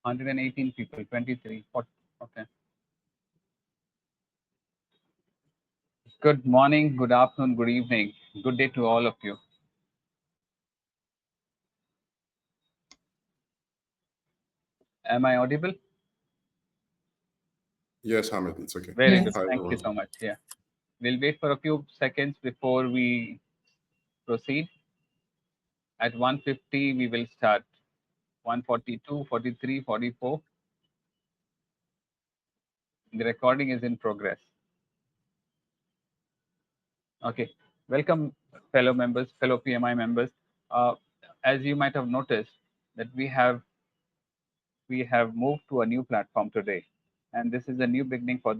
118 people, 23, 40. Okay. Good morning, good afternoon, good evening, good day to all of you. Am I audible? Yes, Hamid, it's okay. Very Yes. good. Hi, Thank you everyone. so much. Yeah. We'll wait for a few seconds before we proceed. At 150, we will start. 142, 43, 44. The recording is in progress. Okay. Welcome, fellow members, fellow PMI members. As you might have noticed, that we have moved to a new platform today, and this is a new beginning for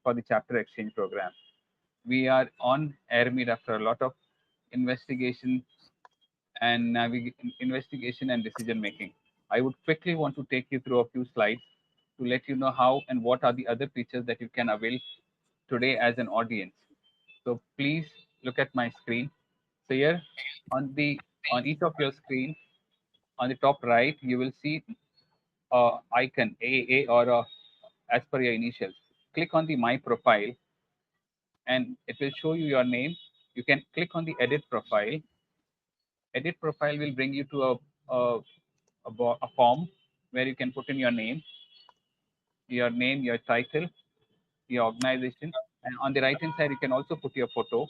for the chapter exchange program. We are on Airmeet after a lot of investigation investigation and decision making. I would quickly want to take you through a few slides to let you know how and what are the other features that you can avail today as an audience. So please look at my screen. So here on each of your screen, on the top right, you will see icon AA or as per your initials. Click on the My Profile and it will show you your name. You can click on the Edit Profile. Edit Profile will bring you to a form where you can put in your name, your title, your organization, and on the right hand side, you can also put your photo.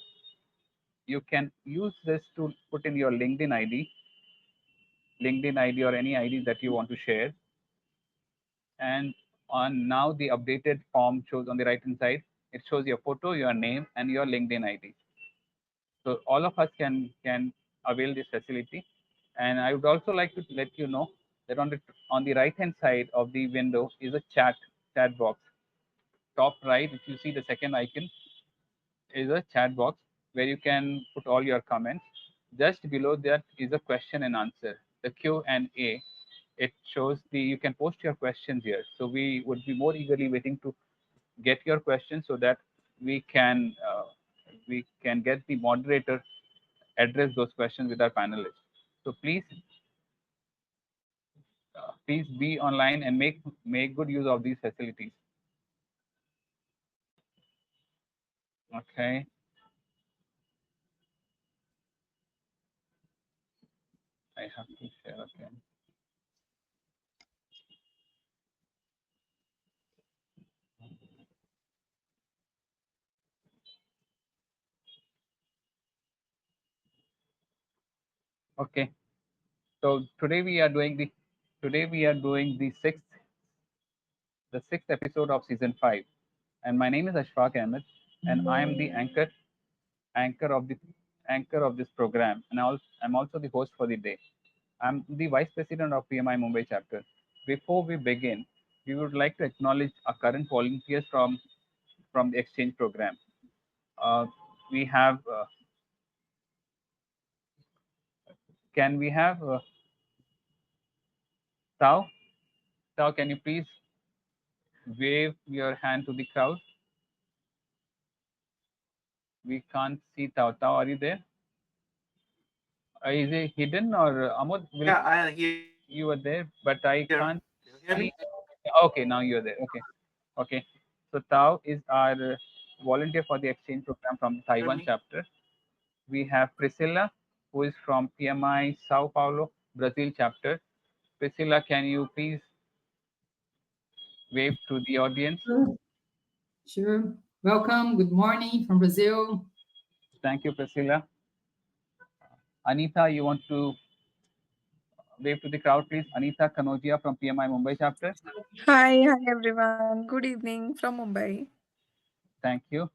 You can use this to put in your LinkedIn ID or any ID that you want to share. And on now the updated form shows on the right hand side, it shows your photo, your name, and your LinkedIn ID. So all of us can avail this facility. And I would also like to let you know that on the right hand side of the window is a chat box. Top right, if you see the second icon, is a chat box where you can put all your comments. Just below that is a question and answer, the Q&A. It shows you can post your questions here. So we would be more eagerly waiting to get your questions so that we can get the moderator address those questions with our panelists. So please be online and make good use of these facilities. Okay. I have to share again. Okay. So today we are doing the sixth episode of season 5, and my name is Ashfaq Ahmed, and I am the anchor of the anchor of this program, and I'm also the host for the day. I'm the vice president of PMI Mumbai chapter. Before we begin, we would like to acknowledge our current volunteers from the exchange program. Uh, we have can we have Tao? Tao, can you please wave your hand to the crowd? We can't see Tao. Tao, are you there? Is it hidden or Amod? Yeah, I here. You were there, but I can't You hear see. me? Okay, now you're there. Okay, okay. So Tao is our volunteer for the exchange program from the Hear Taiwan me? chapter. We have Priscilla, who is from PMI Sao Paulo, Brazil chapter. Priscilla, can you please wave to the audience? Sure. Sure. Welcome. Good morning from Brazil. Thank you, Priscilla. Anita, you want to wave to the crowd, please? Anita Kanodia from PMI Mumbai chapter. Hi everyone. Good evening from Mumbai. Thank you.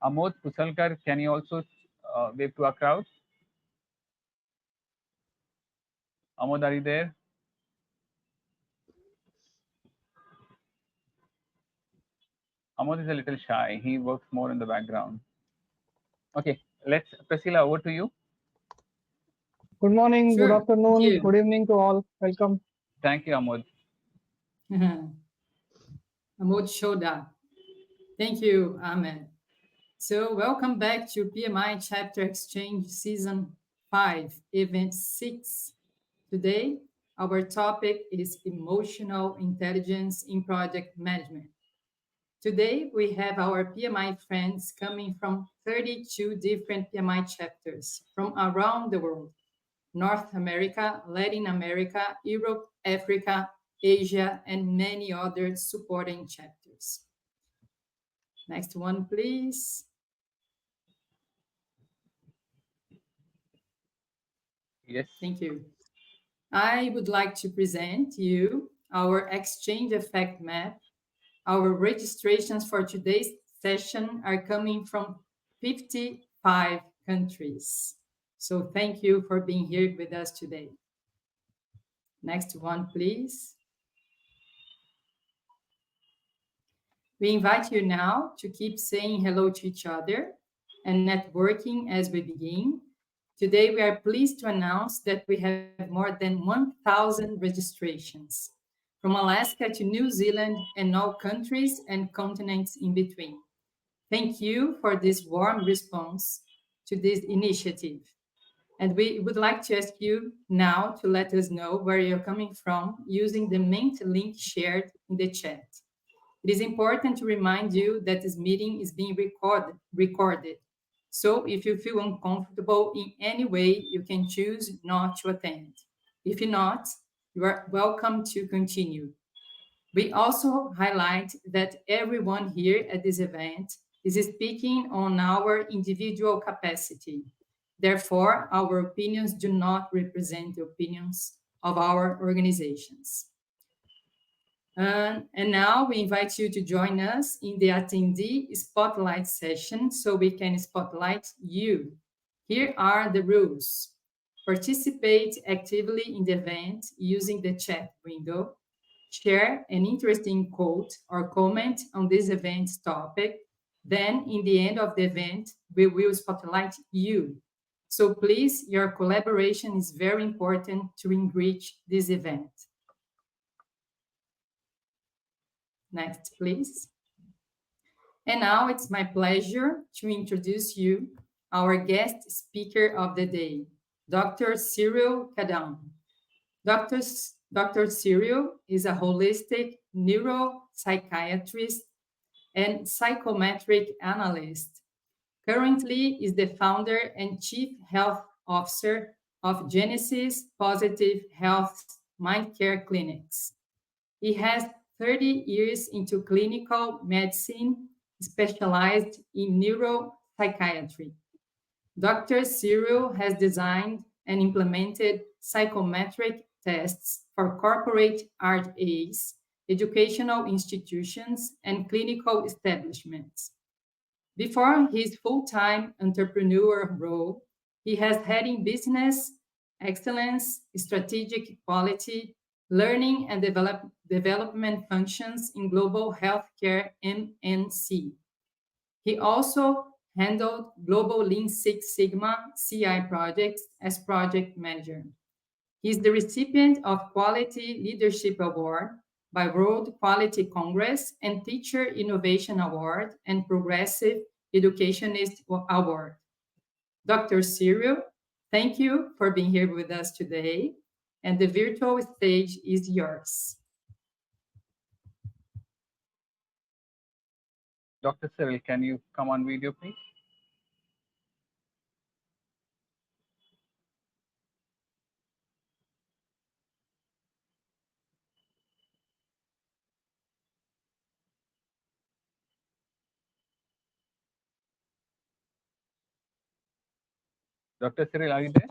Amod Pusalkar, can you also wave to our crowd? Amod, are you there? Amod is a little shy. He works more in the background. Okay, Priscilla, over to you. Good morning, Sure. good Thank afternoon, you. good evening to all. Welcome. Thank you, Amod. Amod Shoda. Thank you, Ahmed. So welcome back to PMI Chapter Exchange Season 5, Event 6. Today, Our topic is emotional intelligence in project management. Today, we have our PMI friends coming from 32 different PMI chapters from around the world: North America, Latin America, Europe, Africa, Asia, and many other supporting chapters. Next one, please. Yes. Thank you. I would like to present you our Xchange effect map. Our registrations for today's session are coming from 55 countries. So thank you for being here with us today. Next one, please. We invite you now to keep saying hello to each other and networking as we begin. Today, we are pleased to announce that we have more than 1,000 registrations from Alaska to New Zealand and all countries and continents in between. Thank you for this warm response to this initiative. And we would like to ask you now to let us know where you're coming from using the main link shared in the chat. It is important to remind you that this meeting is being recorded. So if you feel uncomfortable in any way, you can choose not to attend. If not, you are welcome to continue. We also highlight that everyone here at this event is speaking on our individual capacity. Therefore, our opinions do not represent the opinions of our organizations. And now we invite you to join us in the attendee spotlight session so we can spotlight you. Here are the rules. Participate actively in the event using the chat window. Share an interesting quote or comment on this event's topic. Then, in the end of the event, we will spotlight you. So please, your collaboration is very important to enrich this event. Next, please. And now it's my pleasure to introduce you our guest speaker of the day, Dr. Cyril Kadam. Dr. Cyril is a holistic neuropsychiatrist and psychometric analyst. Currently is the founder and chief health officer of Genesis Positive Health Mind Care Clinics. He has 30 years into clinical medicine, specialized in neuropsychiatry. Dr. Cyril has designed and implemented psychometric tests for corporate RAs, educational institutions, and clinical establishments. Before his full-time entrepreneur role, he has had in business excellence, strategic quality, learning and development functions in global healthcare MNC. He also handled global Lean Six Sigma CI projects as project manager. He is the recipient of Quality Leadership Award by World Quality Congress and Teacher Innovation Award and Progressive Educationist Award. Dr. Cyril, thank you for being here with us today, and the virtual stage is yours. Dr. Cyril, can you come on video, please? Dr. Cyril, are you there?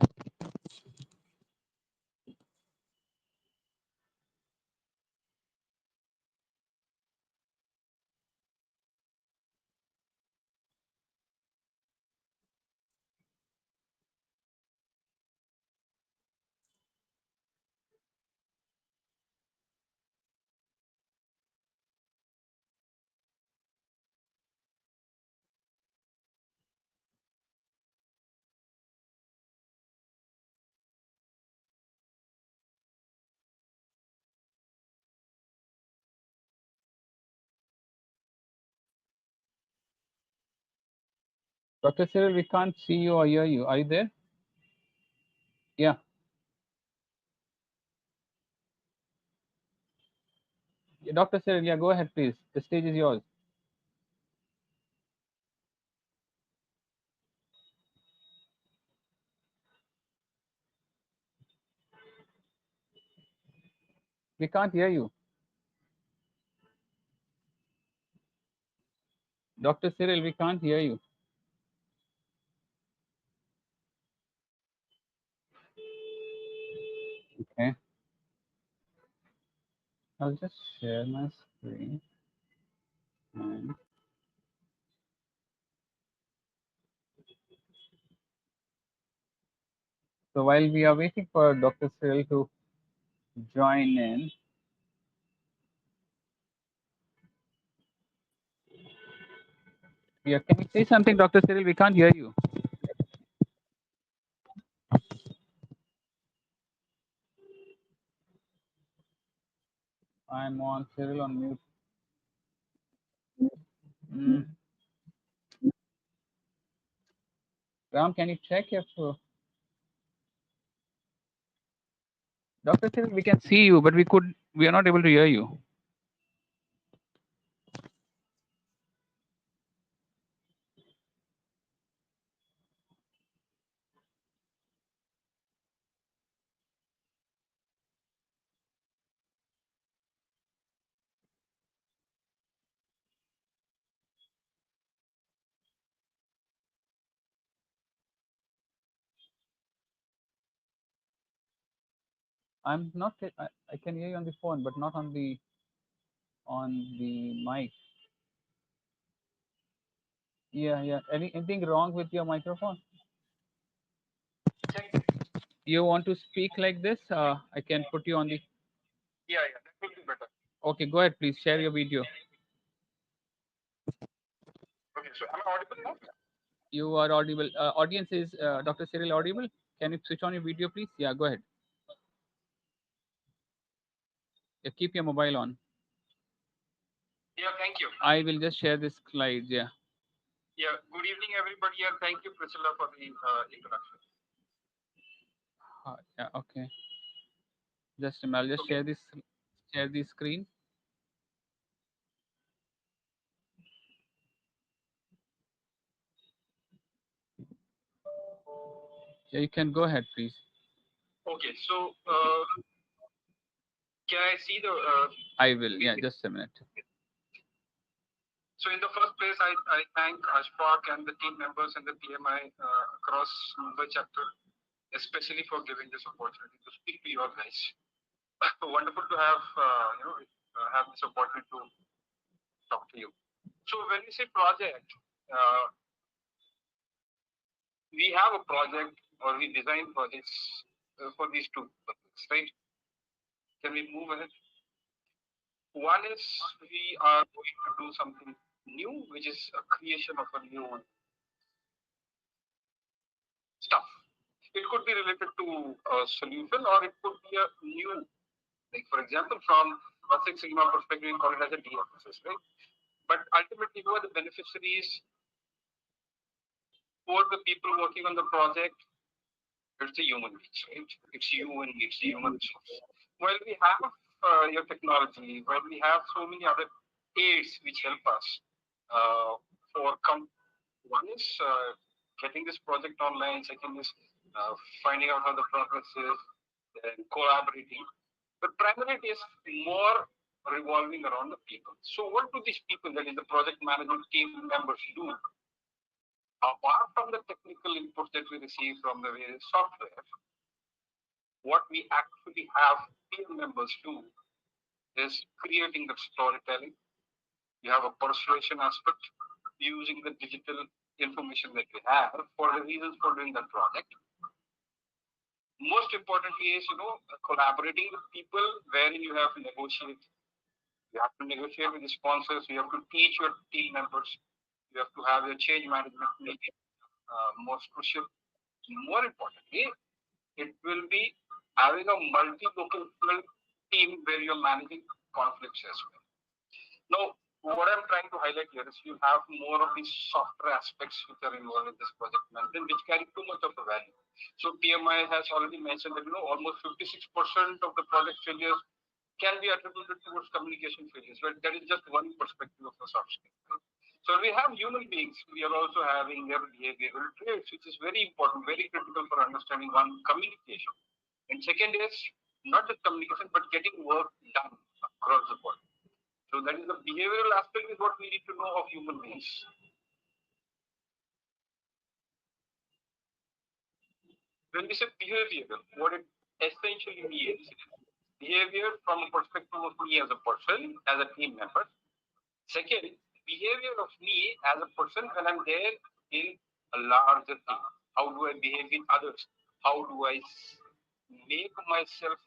Dr. Cyril, we can't see you or hear you. Are you there? Yeah. Dr. Cyril, yeah, go ahead, please. The stage is yours. We can't hear you. Dr. Cyril, we can't hear you. Okay. I'll just share my screen. And so while we are waiting for Dr. Cyril to join in, yeah, can you say something, Dr. Cyril? We can't hear you. I'm on Cyril on mute. Mm. Ram, can you check if Dr. Cyril, we can see you, but we are not able to hear you. I'm not. I can hear you on the phone, but not on the mic. Yeah, yeah. Anything wrong with your microphone? You want to speak like this? I can put you on the. Yeah, that will be better. Okay, go ahead, please share your video. Okay, so am I audible now? You are audible. Audience is Dr. Cyril audible? Can you switch on your video, please? Yeah, go ahead. Yeah, keep your mobile on. Yeah, thank you. I will just share this slide. Yeah. Yeah, good evening, everybody, and thank you, Priscilla, for the introduction. Yeah. Okay. Just a minute. I'll just share this screen. Yeah, you can go ahead, please. Okay, so can I see the? I will. Yeah, just a minute. So in the first place, I thank Ashfaq and the team members and the PMI across Mumbai chapter, especially for giving this opportunity to speak to you all guys. Wonderful to have have this opportunity to talk to you. So when we say project, we have a project or we design projects for these two purposes, right? Can we move ahead? One is we are going to do something new, which is a creation of a new stuff. It could be related to a solution or it could be a new, like for example, from a Six Sigma perspective, we call it as a DFSS, right? But ultimately, who are the beneficiaries? Who are the people working on the project? It's the human beings, right? It's you and me, it's the human resource. While we have your technology, while we have so many other aids which help us for one is getting this project online, second is finding out how the progress is, then collaborating. But primarily it is more revolving around the people. So what do these people, that is the project management team members, do? Apart from the technical inputs that we receive from the various software, what we actually have team members do is creating the storytelling. You have a persuasion aspect using the digital information that we have for the reasons for doing that project. Most importantly is, collaborating with people wherein you have to negotiate. You have to negotiate with the sponsors. You have to teach your team members. You have to have your change management meeting. Most crucial. More importantly, it will be having a multi-local team where you're managing conflicts as well. Now, what I'm trying to highlight here is you have more of these softer aspects which are involved in this project management, which carry too much of a value. So PMI has already mentioned that almost 56% of the project failures can be attributed towards communication failures, but that is just one perspective of the soft skill. Right? So we have human beings, we are also having their behavioral traits, which is very important, very critical for understanding one, communication. And second is not just communication, but getting work done across the board. So that is the behavioral aspect is what we need to know of human beings. When we say behavioral, what it essentially means is behavior from a perspective of me as a person, as a team member. Second, behavior of me as a person when I'm there in a larger team. How do I behave with others? How do I make myself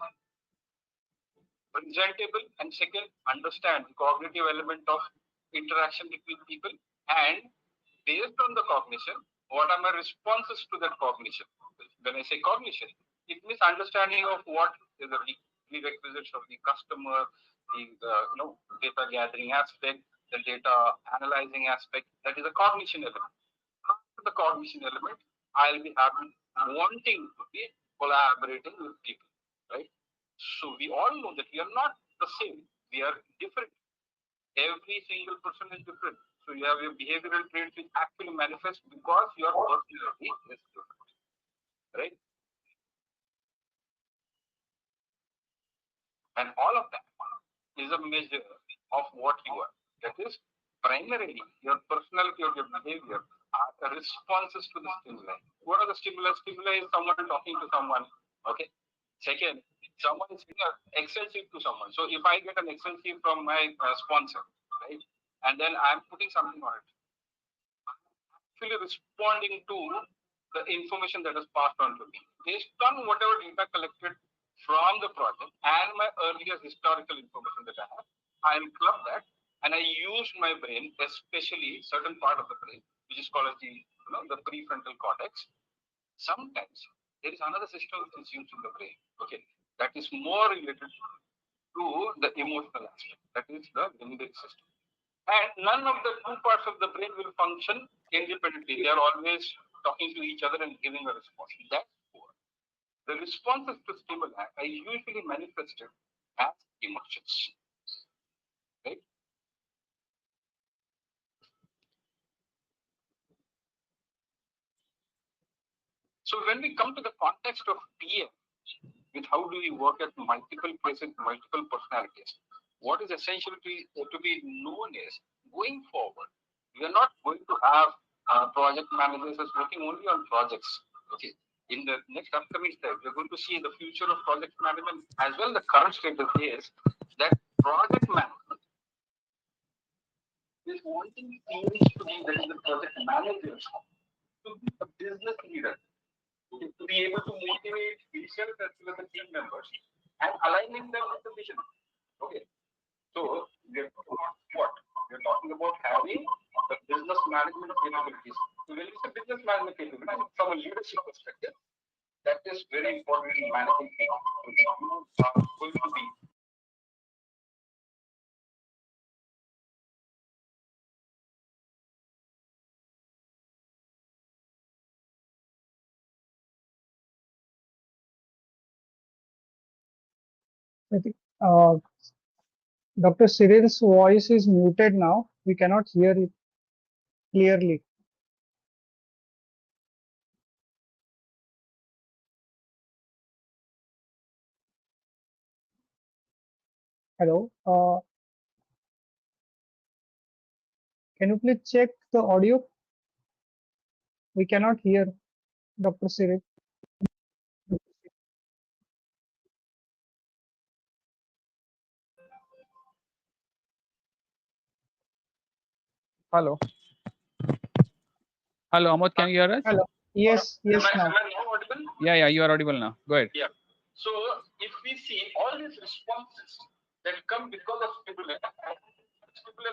presentable? And second, understand the cognitive element of interaction between people. And based on the cognition, what are my responses to that cognition? When I say cognition, it means understanding of what is the prerequisites of the customer, the data gathering aspect, the data analyzing aspect. That is a cognition element. After the cognition element, I'll be wanting to be collaborating with people, right? So we all know that we are not the same. We are different. Every single person is different. So you have your behavioral traits which actually manifest because your personality is different, right? And all of that is a measure of what you are. That is primarily your personality or your behavior are the responses to the stimuli. What are the stimuli? Stimuli is someone talking to someone. Okay. Second, someone is giving an Excel sheet to someone. So if I get an Excel sheet from my sponsor, right, and then I'm putting something on it, actually responding to the information that is passed on to me based on whatever data collected from the project and my earlier historical information that I have. I'll club that and I use my brain, especially certain part of the brain, which is called as the prefrontal cortex. Sometimes there is another system which is used in the brain, okay, that is more related to the emotional aspect, that is the limbic system. And none of the two parts of the brain will function independently. They are always talking to each other and giving a response. That's poor. The responses to stimuli are usually manifested as emotions. Right? So when we come to the context of PM, with how do we work at multiple places, multiple personalities, what is essential to be known is going forward, we are not going to have project managers as working only on projects. Okay. In the next upcoming step, we're going to see the future of project management as well. The current status is that project management is wanting teams to be the project managers to be a business leader, to be able to motivate himself as well as the team members and aligning them with the vision. Okay. So we're talking about what? We're talking about having the business management capabilities. So when it's a business management capability, from a leadership perspective, that is very important in managing people. You are going to be I think Dr. Cyril's voice is muted now. We cannot hear it clearly. Hello. Can you please check the audio? We cannot hear Dr. Cyril. Hello. Hello, Amod, can you hear us? Hello. Yes, yes, now. Am I now audible? Yeah, you are audible now. Go ahead. Yeah. So if we see all these responses that come because of stimuli,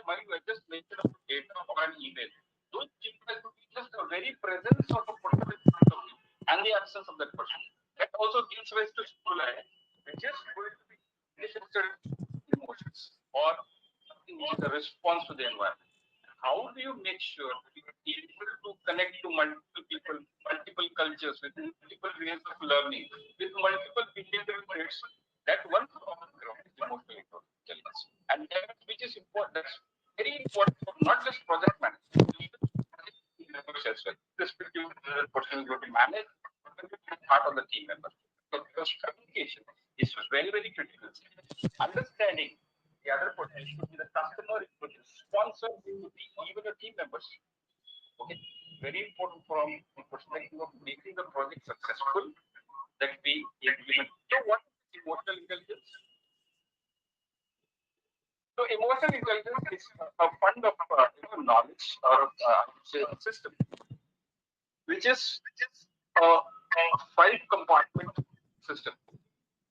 might be just nature of data or an email. Those stimuli could be just a very presence of a person in front of you and the absence of that person. That also gives rise to stimuli, which is going to be manifested emotions or something which is a response to the environment. How do you make sure that you are able to connect to multiple people, multiple cultures, with multiple ways of learning, with multiple behavioral traits? That one common ground is emotional intelligence. And that which is important, that's very important for not just project management, even team members as well. Irrespective of the person is going to manage, but going to be part of the team member. Because communication is very, very critical. Understanding the other person, it could be the customer, it could be the sponsor, it could be even the team members. Okay, very important from the perspective of making the project successful that we implement. So, what is emotional intelligence? So, emotional intelligence is a fund of knowledge or I would say a system, which is a five compartment system.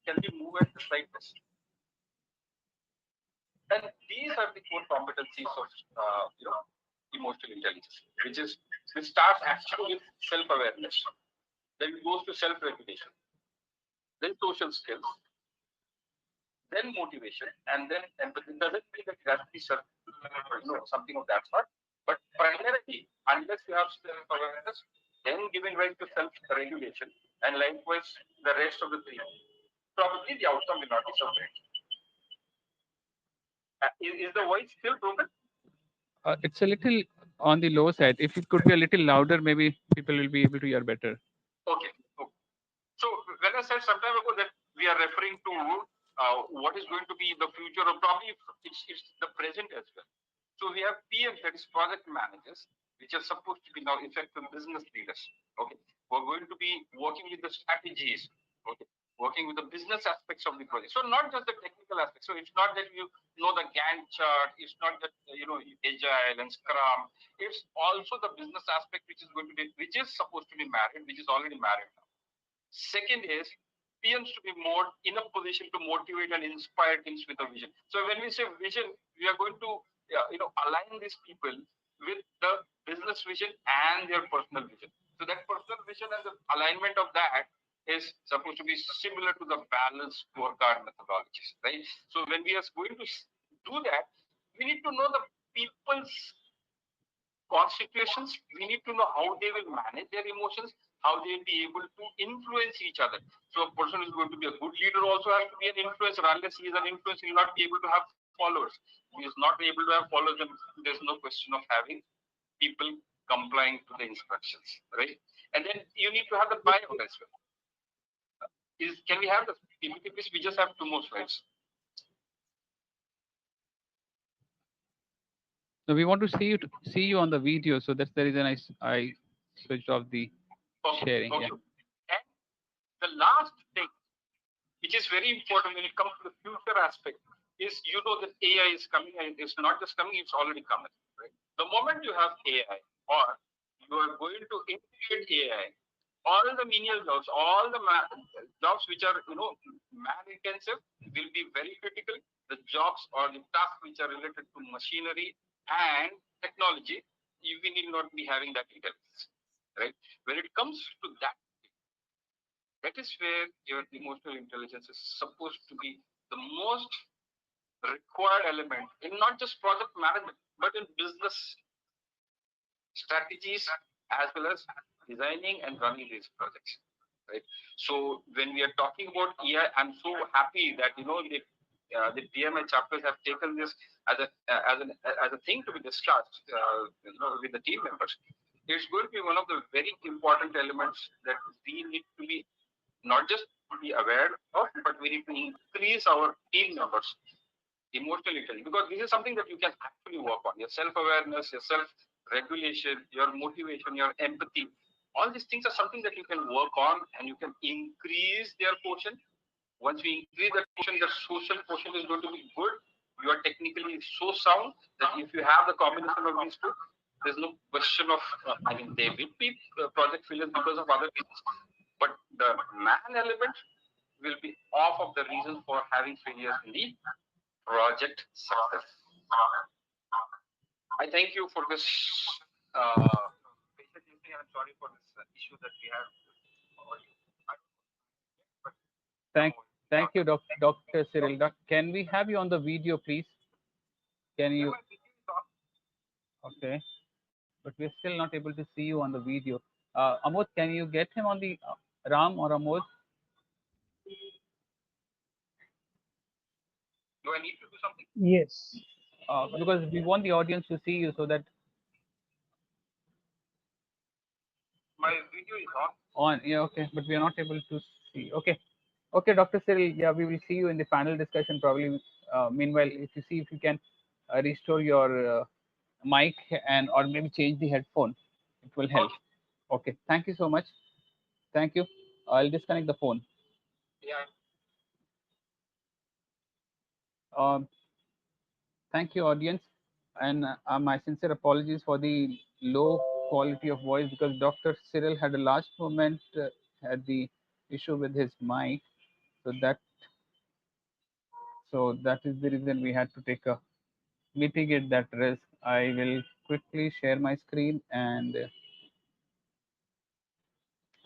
Can be moved at the slightest. And these are the core competencies of emotional intelligence, which starts actually with self-awareness, then it goes to self-regulation, then social skills, then motivation, and then empathy. It doesn't mean that it has to be something of that sort, but primarily, unless you have self-awareness, then giving rise to self-regulation, and likewise the rest of the three, probably the outcome will not be so great. Is the voice still broken? It's a little on the low side. If it could be a little louder, maybe people will be able to hear better. Okay. So when I said some time ago that we are referring to what is going to be the future, or probably it's the present as well. So we have PMs, that is project managers, which are supposed to be now effective business leaders. Okay, we're going to be working with the strategies. Okay, working with the business aspects of the project. So not just the technical aspects. So it's not that you know the Gantt chart. It's not that Agile and Scrum. It's also the business aspect which is going to be, which is supposed to be married, which is already married now. Second is PMs to be more in a position to motivate and inspire teams with a vision. So when we say vision, we are going to align these people with the business vision and their personal vision. So that personal vision and the alignment of that is supposed to be similar to the balanced scorecard methodologies, right? So when we are going to do that, we need to know the people's constitutions. We need to know how they will manage their emotions, how they will be able to influence each other. So a person who is going to be a good leader also has to be an influencer. Unless he is an influencer, he will not be able to have followers. He is not able to have followers, then there's no question of having people complying to the instructions, right? And then you need to have the buy-out as well. Can we have the PPT, please? We just have 2 more slides. So we want to see you on the video. So that's the reason I switched off the sharing. Okay. Yeah. And the last thing, which is very important when it comes to the future aspect, is that AI is coming, and it's not just coming; it's already coming. Right? The moment you have AI, or you are going to integrate AI, all the menial jobs, all the jobs which are man intensive will be very critical. The jobs or the tasks which are related to machinery and technology, we need not be having that intelligence, right? When it comes to that is where your emotional intelligence is supposed to be the most required element in not just project management, but in business strategies as well as designing and running these projects, right? So when we are talking about AI, I'm so happy that the PMI chapters have taken this as a thing to be discussed with the team members. It's going to be one of the very important elements that we need to be not just be aware of, but we need to increase our team members emotional intelligence, because this is something that you can actually work on. Your self-awareness, your self-regulation, your motivation, your empathy, all these things are something that you can work on, and you can increase their quotient. Once we increase that quotient, the social quotient is going to be good. You are technically so sound that if you have the combination of these two, there's no question of they will be project failures because of other reasons, but the man element will be off of the reason for having failures in the project success. I thank you for this patient listening, and I'm sorry for this issue that we have. Thank you, Dr. Cyril. Can we have you on the video, please? Can you? Okay, but we're still not able to see you on the video. Amod, can you get him on the Ram or Amod? Do I need to do something? Yes. Because we want the audience to see you so that My video is on. on. Yeah, okay, but we are not able to see. Okay, okay, Dr. Cyril. Yeah, we will see you in the panel discussion probably. Meanwhile, if you see if you can restore your mic and or maybe change the headphone, it will help. Okay. Okay, thank you so much. Thank you. I'll disconnect the phone. Yeah. Um, Thank you, audience, and my sincere apologies for the low quality of voice because Dr. Cyril had a last moment had the issue with his mic, so that is the reason we had to take a mitigate that risk. I will quickly share my screen and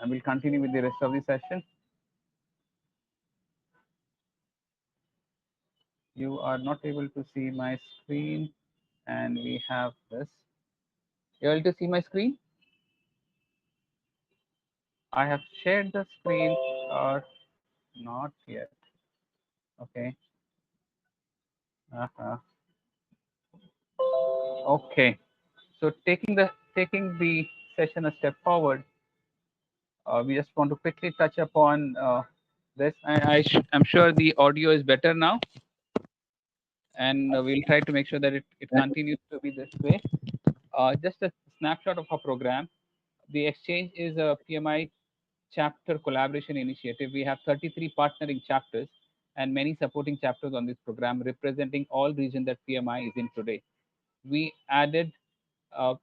I will continue with the rest of the session. You are not able to see my screen, and we have this. You're able to see my screen? I have shared the screen or not yet. Okay. Uh-huh. Okay. So taking the session a step forward, we just want to quickly touch upon this. I'm sure the audio is better now, and we'll try to make sure that it continues to be this way. Just a snapshot of our program. The Exchange is a PMI chapter collaboration initiative. We have 33 partnering chapters and many supporting chapters on this program, representing all regions that PMI is in today. We added uh,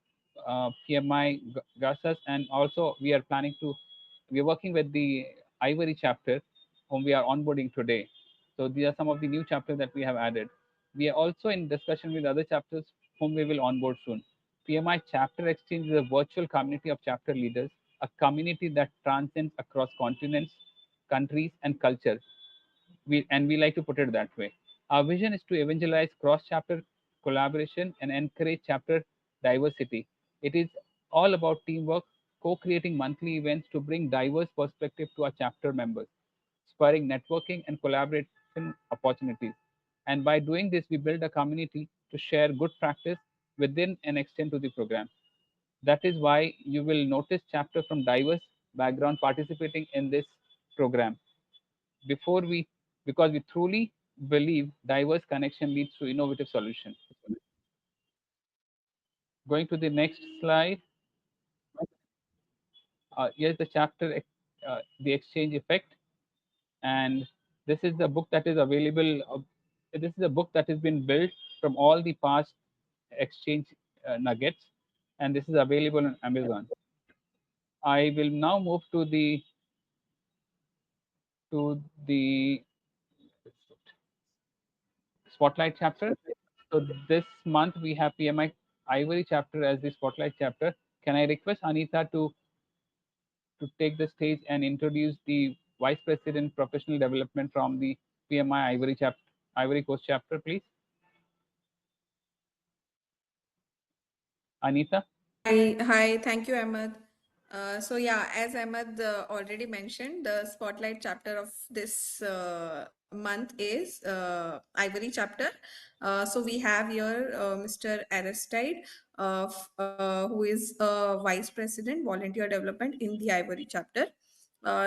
PMI GASAs, and also we are planning to, we are working with the Ivory chapter, whom we are onboarding today. So these are some of the new chapters that we have added. We are also in discussion with other chapters whom we will onboard soon. PMI Chapter Exchange is a virtual community of chapter leaders, a community that transcends across continents, countries, and cultures. We like to put it that way. Our vision is to evangelize cross-chapter collaboration and encourage chapter diversity. It is all about teamwork, co-creating monthly events to bring diverse perspective to our chapter members, spurring networking and collaboration opportunities. And by doing this, we build a community to share good practice within and extend to the program. That is why you will notice chapter from diverse background participating in this program before we because we truly believe diverse connection leads to innovative solution. Going to the next slide. Here's the chapter, the exchange effect, and this is the book that is available. This is a book that has been built from all the past exchange nuggets, and this is available on Amazon. I will now move to the spotlight chapter. So this month we have PMI Ivory chapter as the spotlight chapter. Can I request Anita to take the stage and introduce the Vice President Professional Development from the PMI Ivory Coast chapter, please? Anita? Hi, thank you, Ahmed. So yeah, as Ahmed already mentioned, the spotlight chapter of this month is Ivory chapter. So we have here Mr. Aristide, who is Vice President Volunteer Development in the Ivory chapter.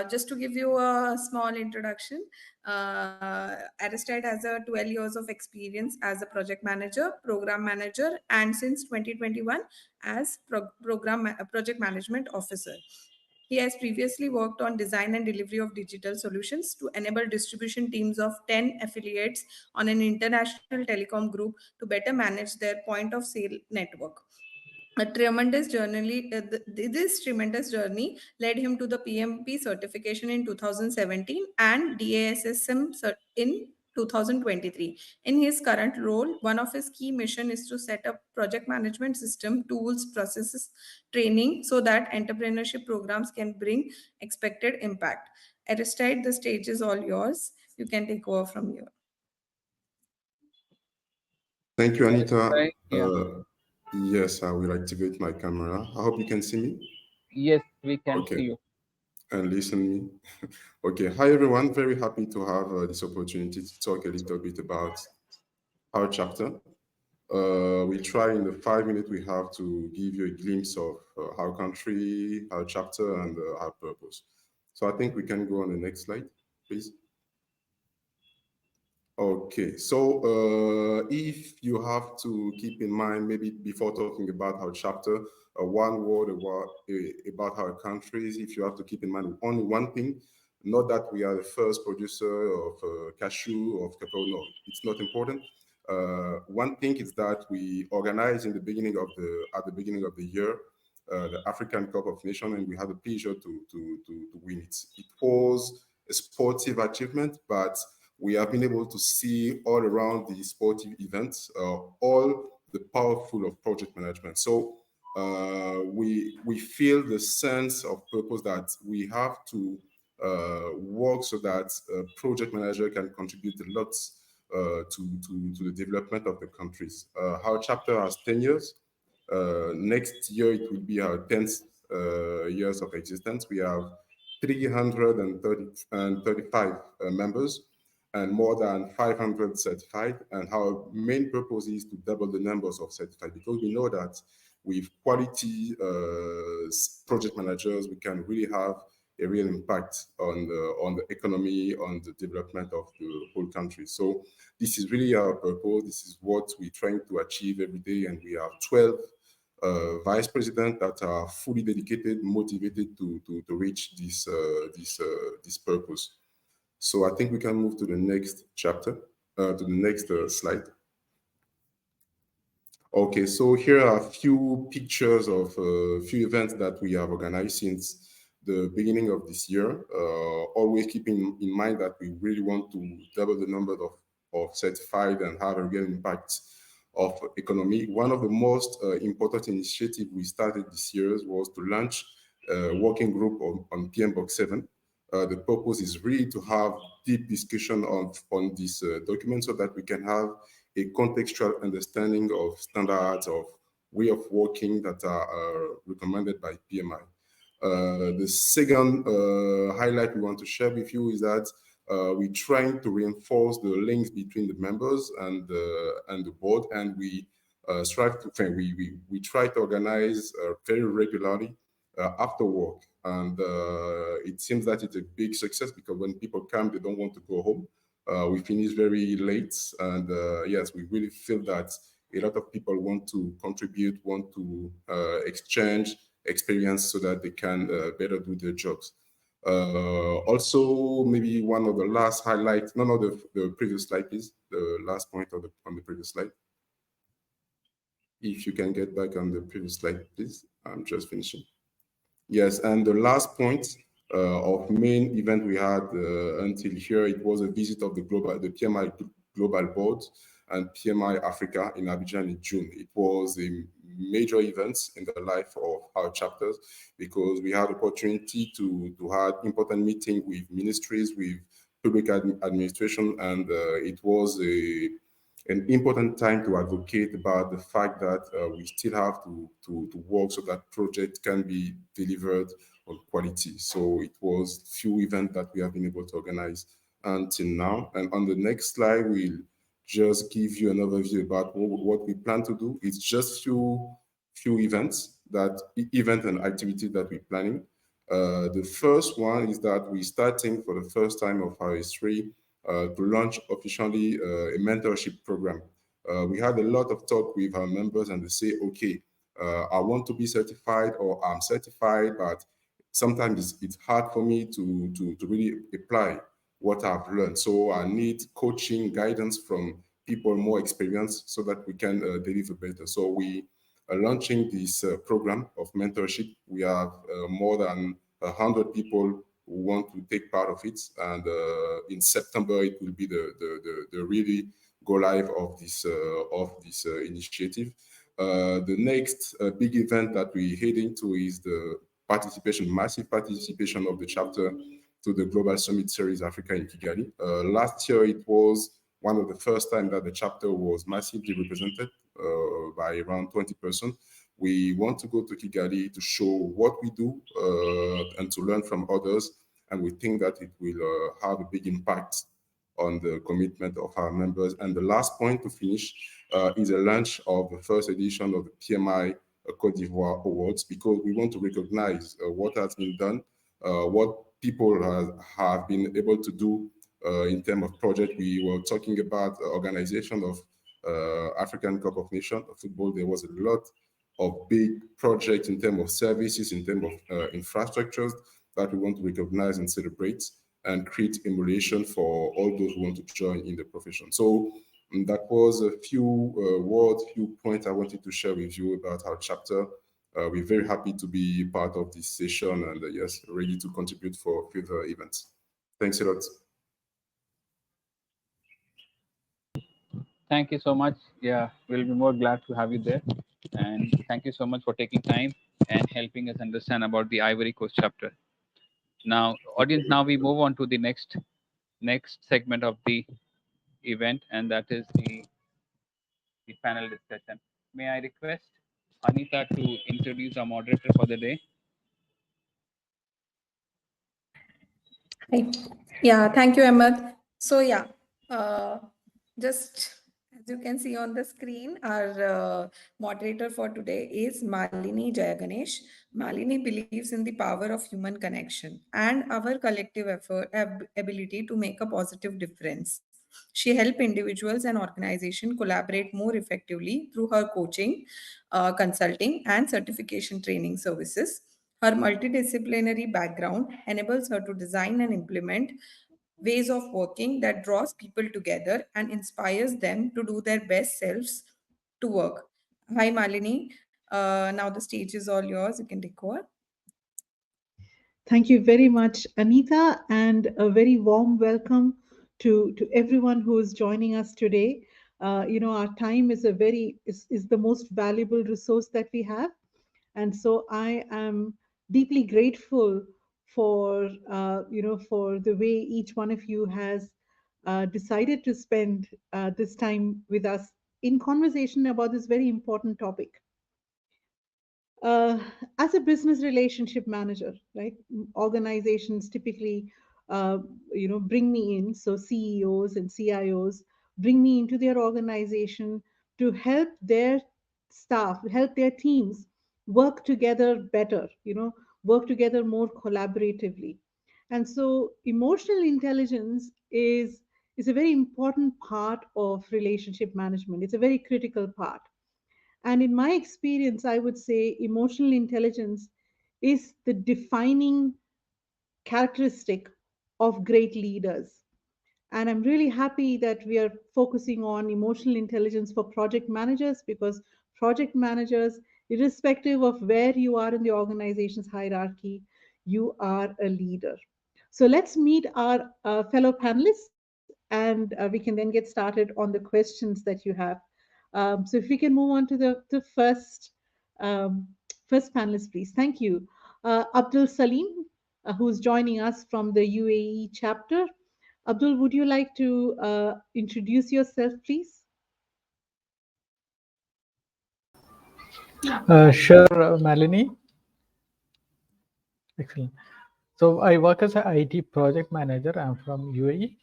Just to give you a small introduction, Aristide has a 12 years of experience as a project manager, program manager, and since 2021 as project management officer. He has previously worked on design and delivery of digital solutions to enable distribution teams of 10 affiliates on an international telecom group to better manage their point of sale network. A tremendous journey, this tremendous journey led him to the PMP certification in 2017 and DASSM in 2023. In his current role, one of his key mission is to set up project management system, tools, processes, training so that entrepreneurship programs can bring expected impact. Aristide, the stage is all yours. You can take over from here. Thank you, Anita. Right. Yeah. Yes, I will activate my camera. I hope you can see me. Yes, we can Okay, see you. and listen me. Okay, hi everyone. Very happy to have this opportunity to talk a little bit about our chapter. We'll try in the 5 minutes we have to give you a glimpse of our country, our chapter, and our purpose. So I think we can go on the next slide, please. Okay, so if you have to keep in mind, maybe before talking about our chapter, one word about our countries, if you have to keep in mind only one thing, not that we are the first producer of cashew, of cacao, no, it's not important. One thing is that we organized at the beginning of the year, the African Cup of Nations, and we had the pleasure to win it. It was a sportive achievement, but we have been able to see all around the sportive events, all the powerful of project management. So we feel the sense of purpose that we have to work so that a project manager can contribute a lot to the development of the countries. Our chapter has 10 years. Next year, it will be our 10th years of existence. We have 335 members and more than 500 certified. And our main purpose is to double the numbers of certified, because we know that with quality project managers, we can really have a real impact on the economy, on the development of the whole country. So this is really our purpose. This is what we're trying to achieve every day. And we have 12 vice presidents that are fully dedicated, motivated to reach this purpose. So I think we can move to the next chapter, to the next slide. Okay, so here are a few pictures of a few events that we have organized since the beginning of this year, always keeping in mind that we really want to double the number of certified and have a real impact of economy. One of the most important initiatives we started this year was to launch a working group on PMBOK 7. The purpose is really to have deep discussion on this document so that we can have a contextual understanding of standards, of way of working that are recommended by PMI. The second highlight we want to share with you is that we're trying to reinforce the links between the members and the board, and we try to organize very regularly after work. And it seems that it's a big success, because when people come, they don't want to go home. We finish very late, and yes, we really feel that a lot of people want to contribute, want to exchange experience so that they can better do their jobs. Also, maybe one of the last highlights, the previous slide, please, the last point on the previous slide. If you can get back on the previous slide, please. I'm just finishing. Yes, and the last point of main event we had until here, it was a visit of the PMI Global Board and PMI Africa in Abidjan in June. It was a major event in the life of our chapters, because we had opportunity to have important meeting with ministries, with public administration, and it was an important time to advocate about the fact that we still have to work so that project can be delivered on quality. So it was few events that we have been able to organize until now. And on the next slide, we'll just give you an overview about what we plan to do. It's just few events and activities that we're planning. The first one is that we're starting for the first time of our history to launch officially a mentorship program. We had a lot of talk with our members, and they say, okay, I want to be certified, or I'm certified, but sometimes it's hard for me to really apply what I've learned. So I need coaching, guidance from people more experienced so that we can deliver better. So we are launching this program of mentorship. We have more than 100 people who want to take part of it, and in September it will be the really go live of this initiative. The next big event that we're heading to is the massive participation of the chapter to the Global Summit Series Africa in Kigali. Last year it was one of the first time that the chapter was massively represented by around 20%. We want to go to Kigali to show what we do and to learn from others. And we think that it will have a big impact on the commitment of our members. And the last point to finish is a launch of the first edition of the PMI Côte d'Ivoire Awards, because we want to recognize what has been done, what people have been able to do in terms of project. We were talking about organization of African Cup of Nations of football. There was a lot of big projects in terms of services, in terms of infrastructures that we want to recognize and celebrate and create emulation for all those who want to join in the profession. So that was a few words, few points I wanted to share with you about our chapter. We're very happy to be part of this session and yes, ready to contribute for further events. Thanks a lot. Thank you so much. Yeah, we'll be more glad to have you there. And thank you so much for taking time and helping us understand about the Ivory Coast chapter. Now, audience, now we move on to the next segment of the event, and that is the panel discussion. May I request Anita to introduce our moderator for the day? Yeah, thank you, Ahmed. So yeah, just as you can see on the screen, our moderator for today is Malini Jayaganesh. Malini believes in the power of human connection and our collective effort, ability to make a positive difference. She helps individuals and organizations collaborate more effectively through her coaching, consulting, and certification training services. Her multidisciplinary background enables her to design and implement ways of working that draws people together and inspires them to do their best selves to work. Hi, Malini. Now the stage is all yours. You can take over. Thank you very much, Anita, and a very warm welcome to everyone who is joining us today. Our time is is the most valuable resource that we have, and so I am deeply grateful for for the way each one of you has decided to spend this time with us in conversation about this very important topic. uh, as a business relationship manager, right? Organizations typically, bring me in. So CEOs and CIOs bring me into their organization to help their staff, help their teams work together better. Work together more collaboratively. And so, emotional intelligence is a very important part of relationship management. It's a very critical part, and in my experience, I would say emotional intelligence is the defining characteristic of great leaders. And I'm really happy that we are focusing on emotional intelligence for project managers, because project managers, irrespective of where you are in the organization's hierarchy, you are a leader. So let's meet our fellow panelists, and we can then get started on the questions that you have. So if we can move on to the um, first panelist, please. Thank you. Abdul Salim, who's joining us from the UAE chapter. Abdul, would you like to introduce yourself, please? Sure, Malini. Excellent. So I work as an IT project manager. I'm from UAE.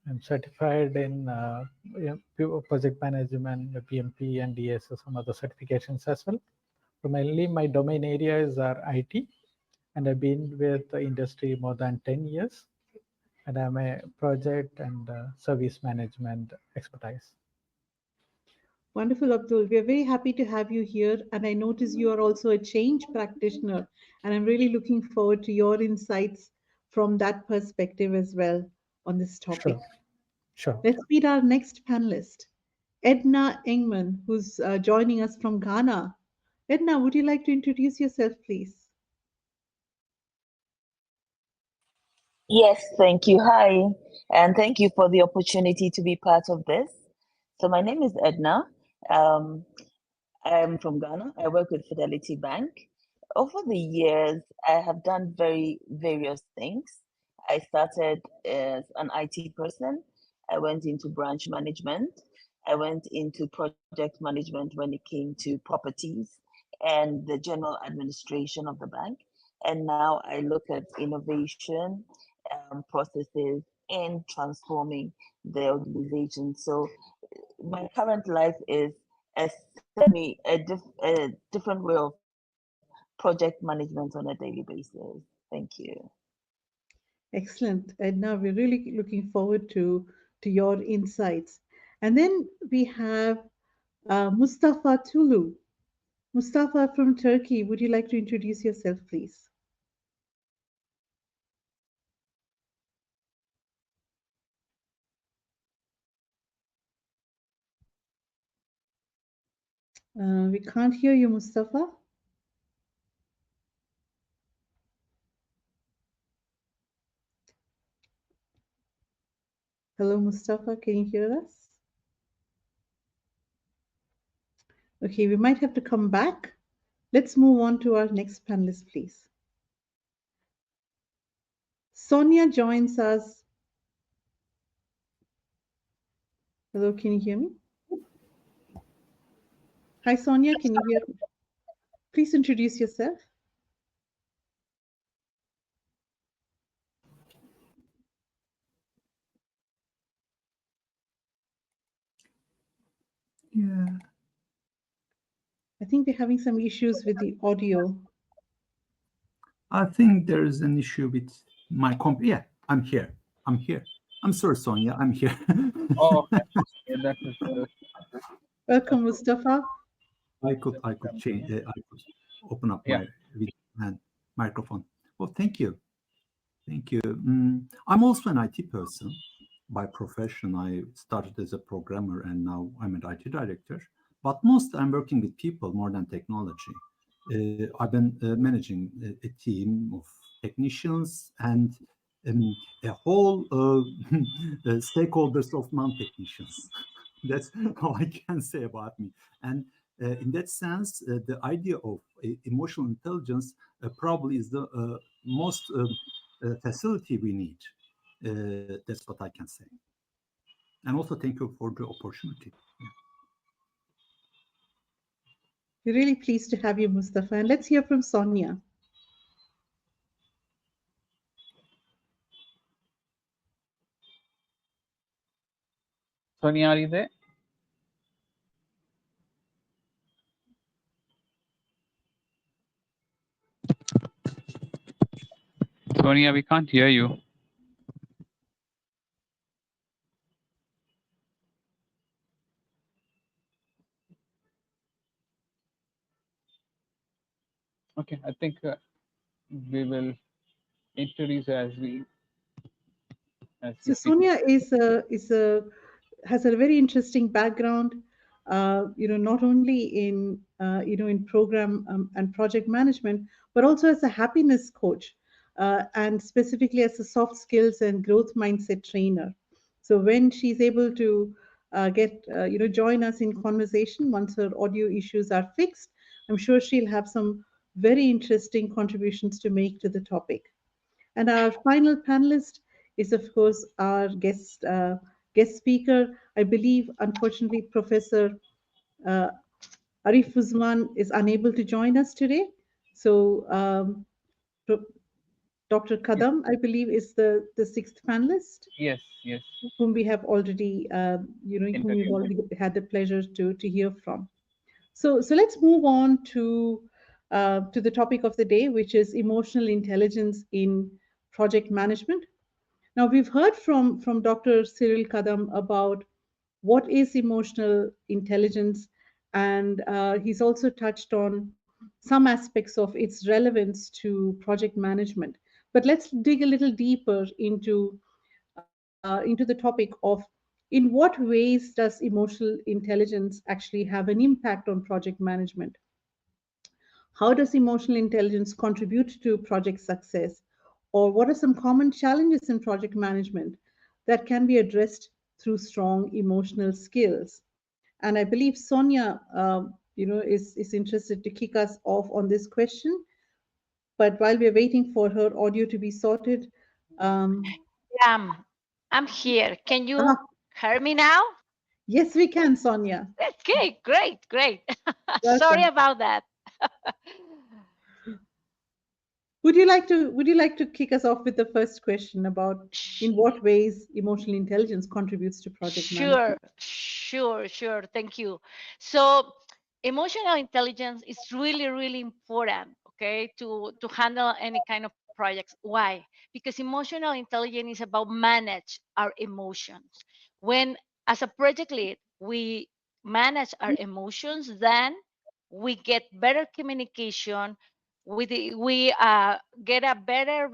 I'm certified in project management, PMP, and DS, some other certifications as well. So mainly my domain area is IT, and I've been with the industry more than 10 years. And I'm a project and service management expertise. Wonderful, Abdul. We are very happy to have you here. And I notice you are also a change practitioner. And I'm really looking forward to your insights from that perspective as well on this topic. Sure. Let's meet our next panelist, Edna Engman, who's joining us from Ghana. Edna, would you like to introduce yourself, please? Yes, thank you. Hi, and thank you for the opportunity to be part of this. So my name is Edna. I'm from Ghana. I work with Fidelity Bank. Over the years, I have done various things. I started as an IT person. I went into branch management. I went into project management when it came to properties and the general administration of the bank. And now I look at innovation, processes, in transforming the organization. So my current life is a different way of project management on a daily basis. Thank you. Excellent. Edna, we're really looking forward to your insights. And then we have Mustafa Tulu. Mustafa from Turkey, would you like to introduce yourself, please? We can't hear you, Mustafa. Hello, Mustafa, can you hear us? Okay, we might have to come back. Let's move on to our next panelist, please. Sonia joins us. Hello, can you hear me? Hi, Sonia, can you hear me? Please introduce yourself. Yeah, I think we're having some issues with the audio. I think there is an issue with my comp. Yeah, I'm here. I'm here. I'm sorry, Sonia. I'm here. Oh, okay. Yeah, that is Welcome, Mustafa. I could change. I could open up yeah. my video and microphone. Well, thank you. Thank you. I'm also an IT person by profession. I started as a programmer and now I'm an IT director. But most I'm working with people more than technology. I've been managing a team of technicians and a whole stakeholders of non-technicians. That's all I can say about me. And in that sense, the idea of emotional intelligence probably is the most facility we need. That's what I can say. And also thank you for the opportunity. Yeah. We're really pleased to have you, Mustafa. And let's hear from Sonia. Sonia, are you there? Sonia, we can't hear you. Okay, I think we will introduce as we So speak. Sonia has a very interesting background. Not only in in program and project management, but also as a happiness coach, and specifically as a soft skills and growth mindset trainer. So when she's able to join us in conversation once her audio issues are fixed, I'm sure she'll have some very interesting contributions to make to the topic. And our final panelist is, of course, our guest speaker. I believe, unfortunately, Professor uh, Arif Uzman is unable to join us today. So, Dr. Kadam, I believe, is the sixth panelist. Yes, yes. Whom we have already, whom we've already had the pleasure to hear from. So let's move on to the topic of the day, which is emotional intelligence in project management. Now, we've heard from Dr. Cyril Kadam about what is emotional intelligence, and he's also touched on some aspects of its relevance to project management. But let's dig a little deeper into the topic of in what ways does emotional intelligence actually have an impact on project management? How does emotional intelligence contribute to project success? Or what are some common challenges in project management that can be addressed through strong emotional skills? And I believe Sonia, is interested to kick us off on this question. But while we're waiting for her audio to be sorted, I'm here. Can you hear me now? Yes, we can, Sonia. Okay, great. Welcome. Sorry about that. Would you like to kick us off with the first question about in what ways emotional intelligence contributes to project management? Sure. Thank you. So emotional intelligence is really, really important, okay, to handle any kind of projects. Why? Because emotional intelligence is about manage our emotions. When as a project lead, we manage our emotions, then we get better communication, we get a better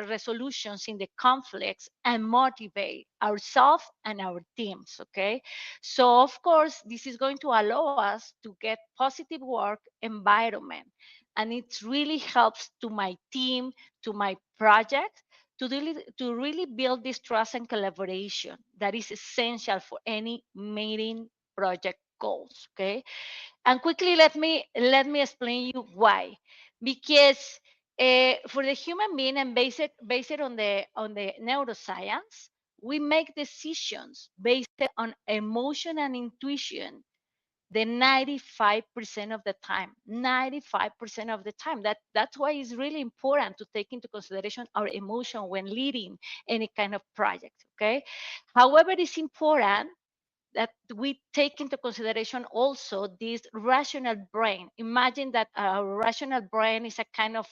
resolutions in the conflicts and motivate ourselves and our teams. Okay, so of course this is going to allow us to get positive work environment, and it really helps to my team, to my project, to really build this trust and collaboration that is essential for any meeting project goals. Okay, and quickly let me explain you why. Because for the human being, and based on the neuroscience, we make decisions based on emotion and intuition the 95% of the time. 95% of the time. That's why it's really important to take into consideration our emotion when leading any kind of project. Okay, however, it's important that we take into consideration also this rational brain. Imagine that our rational brain is a kind of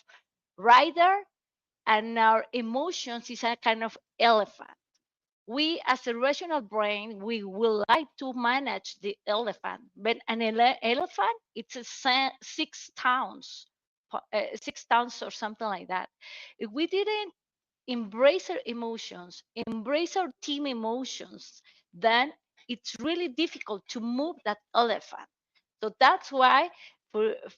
rider and our emotions is a kind of elephant. We as a rational brain, we will like to manage the elephant, but an elephant, it's a 6 tons, 6 tons or something like that. If we didn't embrace our emotions, embrace our team emotions, then it's really difficult to move that elephant. So that's why,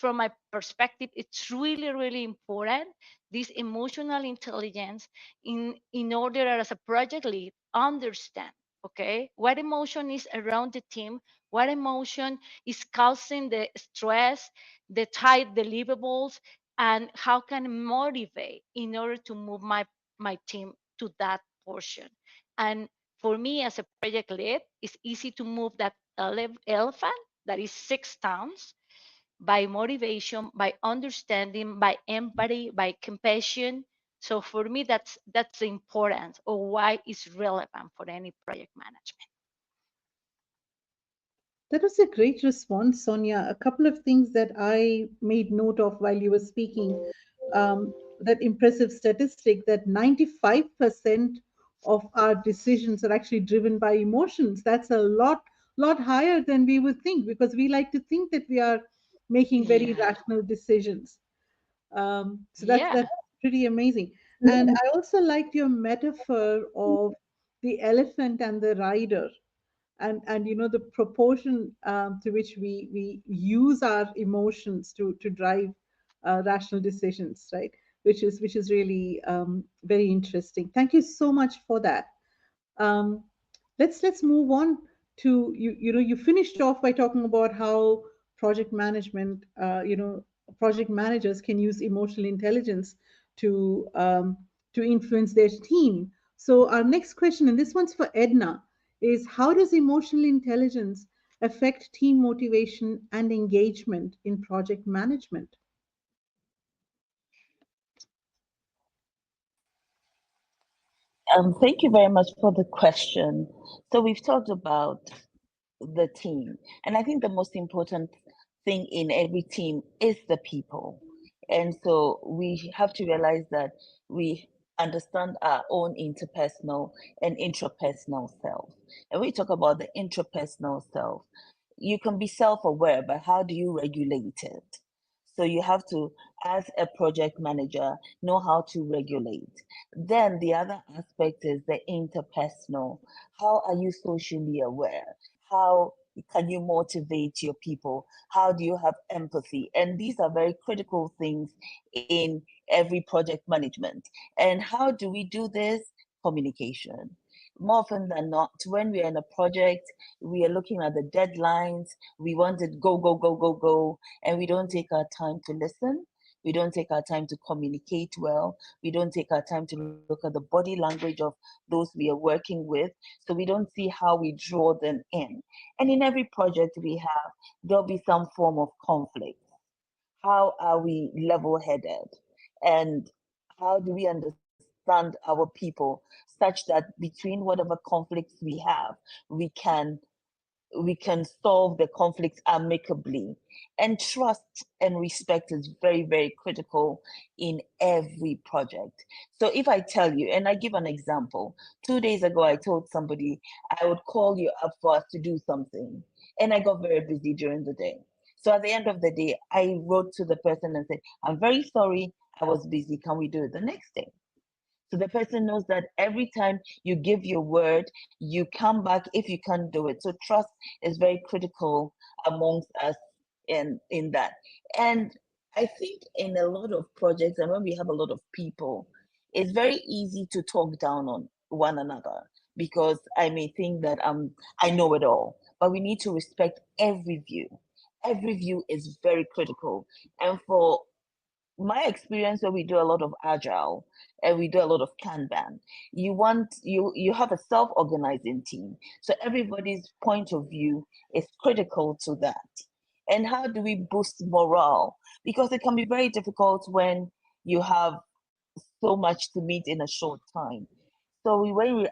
from my perspective, it's really, really important this emotional intelligence in order as a project lead understand, okay, what emotion is around the team, what emotion is causing the stress, the tight deliverables, and how can I motivate in order to move my team to that portion. And for me as a project lead, it's easy to move that elephant that is 6 tons by motivation, by understanding, by empathy, by compassion. So for me, that's the importance of why it's relevant for any project management. That was a great response, Sonia. A couple of things that I made note of while you were speaking. That impressive statistic that 95% of our decisions are actually driven by emotions. That's a lot higher than we would think, because we like to think that we are making very Yeah. rational decisions. So Yeah. that's pretty amazing. And I also liked your metaphor of the elephant and the rider, and the proportion to which we use our emotions to drive rational decisions, right? Which is really very interesting. Thank you so much for that. um, let's move on to you finished off by talking about how project management project managers can use emotional intelligence to to influence their team. So our next question, and this one's for Edna, is how does emotional intelligence affect team motivation and engagement in project management? Thank you very much for the question. So we've talked about the team, and I think the most important thing in every team is the people. And so we have to realize that we understand our own interpersonal and intrapersonal self. And we talk about the intrapersonal self. You can be self-aware, but how do you regulate it? So you have to, as a project manager, know how to regulate. Then the other aspect is the interpersonal. How are you socially aware? How can you motivate your people? How do you have empathy? And these are very critical things in every project management. And how do we do this? Communication. More often than not, when we are in a project, we are looking at the deadlines, we want it go, go, go, go, go, and we don't take our time to listen. We don't take our time to communicate well. We don't take our time to look at the body language of those we are working with. So we don't see how we draw them in. And in every project we have, there'll be some form of conflict. How are we level-headed? And how do we understand our people such that between whatever conflicts we have, we can solve the conflicts amicably. And trust and respect is very, very critical in every project. So if I tell you, and I give an example, 2 days ago, I told somebody I would call you up for us to do something. And I got very busy during the day. So at the end of the day, I wrote to the person and said, I'm very sorry, I was busy. Can we do it the next day? So the person knows that every time you give your word, you come back if you can't do it. So trust is very critical amongst us in that. And I think in a lot of projects, and when we have a lot of people, it's very easy to talk down on one another because I may think that I know it all. But we need to respect every view. Every view is very critical. And for my experience, where we do a lot of agile and we do a lot of Kanban, you have a self-organizing team, so everybody's point of view is critical to that. And how do we boost morale? Because it can be very difficult when you have so much to meet in a short time. So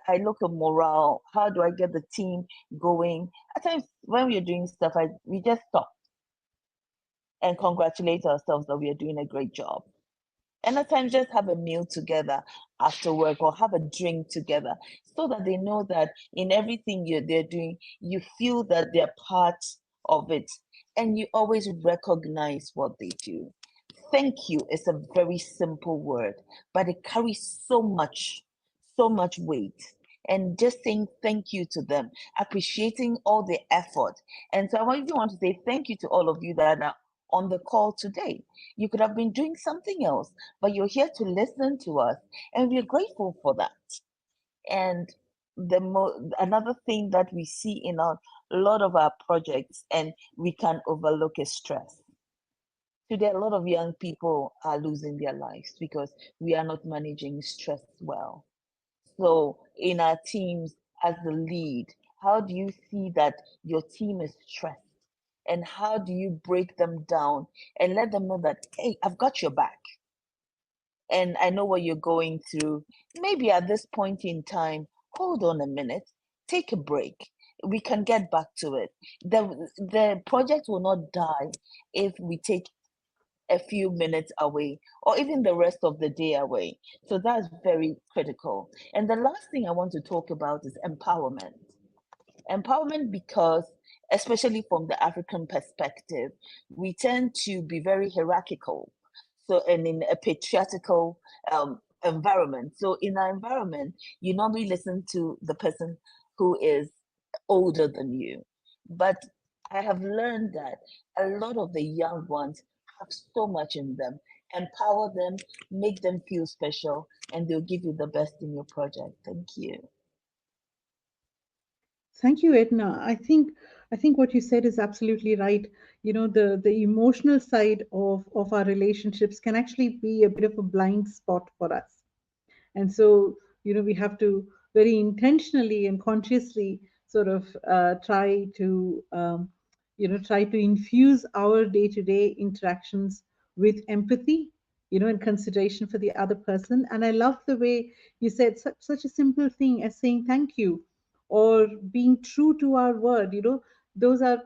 I look at morale, how do I get the team going? At times when we're doing stuff, we just stop and congratulate ourselves that we are doing a great job. And at times just have a meal together after work or have a drink together so that they know that in everything they're doing, you feel that they're part of it and you always recognize what they do. Thank you is a very simple word, but it carries so much weight. And just saying thank you to them, appreciating all the effort. And so I want to say thank you to all of you that are on the call today. You could have been doing something else, but you're here to listen to us, and we're grateful for that. And another thing that we see in a lot of our projects and we can overlook is stress. Today, a lot of young people are losing their lives because we are not managing stress well. So in our teams, as the lead, how do you see that your team is stressed? And how do you break them down and let them know that, hey, I've got your back. And I know what you're going through. Maybe at this point in time, hold on a minute, take a break. We can get back to it. The project will not die if we take a few minutes away or even the rest of the day away. So that's very critical. And the last thing I want to talk about is empowerment. Empowerment, because especially from the African perspective, we tend to be very hierarchical. So, and in a patriarchal environment. So in our environment, you normally listen to the person who is older than you. But I have learned that a lot of the young ones have so much in them. Empower them, make them feel special, and they'll give you the best in your project. Thank you. Thank you, Edna. I think what you said is absolutely right. You know, the emotional side of our relationships can actually be a bit of a blind spot for us. And so, you know, we have to very intentionally and consciously sort of try to infuse our day-to-day interactions with empathy, you know, and consideration for the other person. And I love the way you said such a simple thing as saying thank you or being true to our word. You know, those are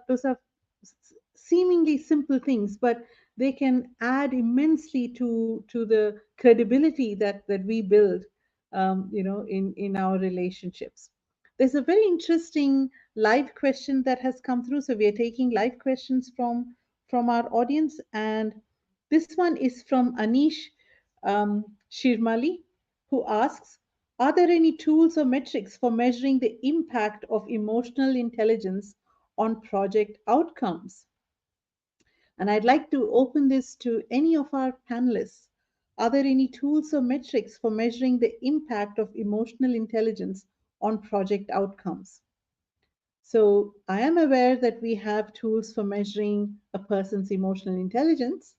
seemingly simple things, but they can add immensely to the credibility that we build, in our relationships. There's a very interesting live question that has come through, so we are taking live questions from our audience, and this one is from Anish Shirmali, who asks, are there any tools or metrics for measuring the impact of emotional intelligence on project outcomes? And I'd like to open this to any of our panelists. Are there any tools or metrics for measuring the impact of emotional intelligence on project outcomes? So I am aware that we have tools for measuring a person's emotional intelligence.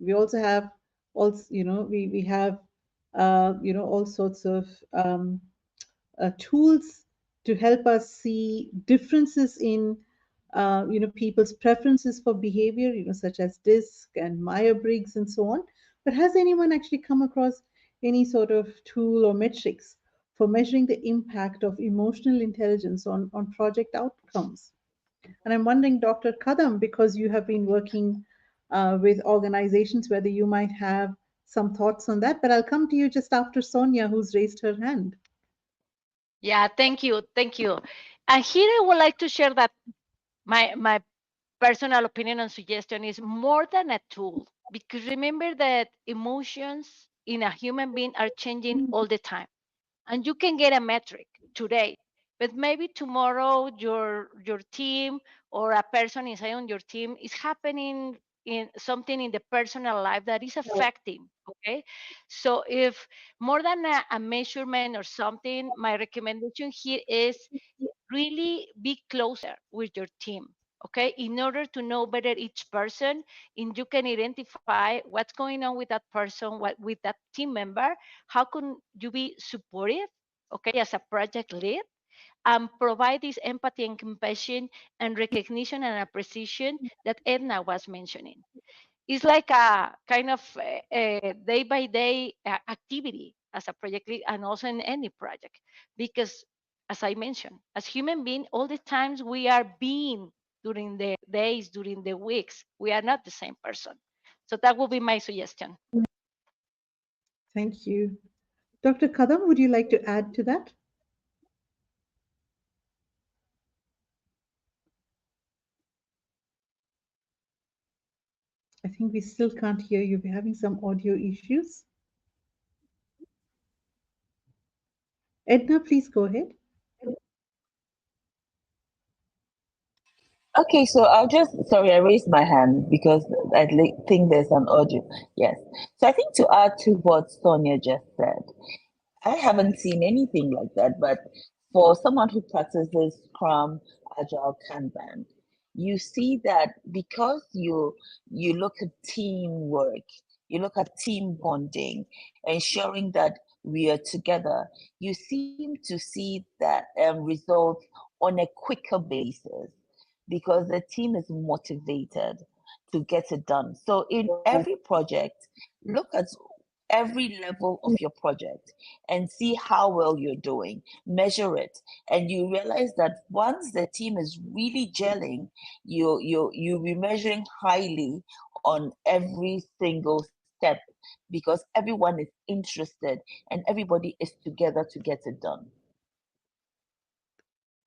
We also have we have all sorts of tools to help us see differences in people's preferences for behavior, such as DISC and Myers-Briggs and so on. But has anyone actually come across any sort of tool or metrics for measuring the impact of emotional intelligence on project outcomes? And I'm wondering, Dr. Kadam, because you have been working with organizations, whether you might have some thoughts on that. But I'll come to you just after Sonia, who's raised her hand. Yeah, thank you, thank you. And here I would like to share that my personal opinion and suggestion is more than a tool, because remember that emotions in a human being are changing all the time, and you can get a metric today, but maybe tomorrow your team or a person inside on your team is happening in something in the personal life that is affecting. Okay, so if more than a measurement or something, my recommendation here is really be closer with your team, okay, in order to know better each person, and you can identify what's going on with that person, what with that team member, how can you be supportive, okay, as a project lead, and provide this empathy and compassion and recognition and appreciation that Edna was mentioning. It's like a kind of a day by day activity as a project lead, and also in any project, because as I mentioned, as human beings, all the times we are being during the days, during the weeks, we are not the same person. So that would be my suggestion. Thank you. Dr. Kadam, would you like to add to that? I think we still can't hear you. We're having some audio issues. Edna, please go ahead. Okay, so I'll just, sorry, I raised my hand because think there's an audio. Yes. So I think to add to what Sonia just said, I haven't seen anything like that, but for someone who practices Scrum, Agile, Kanban, you see that because you look at teamwork, you look at team bonding, ensuring that we are together, you seem to see that results on a quicker basis because the team is motivated to get it done. So in every project, look at every level of your project and see how well you're doing, measure it, and you realize that once the team is really gelling, you'll be measuring highly on every single step because everyone is interested and everybody is together to get it done.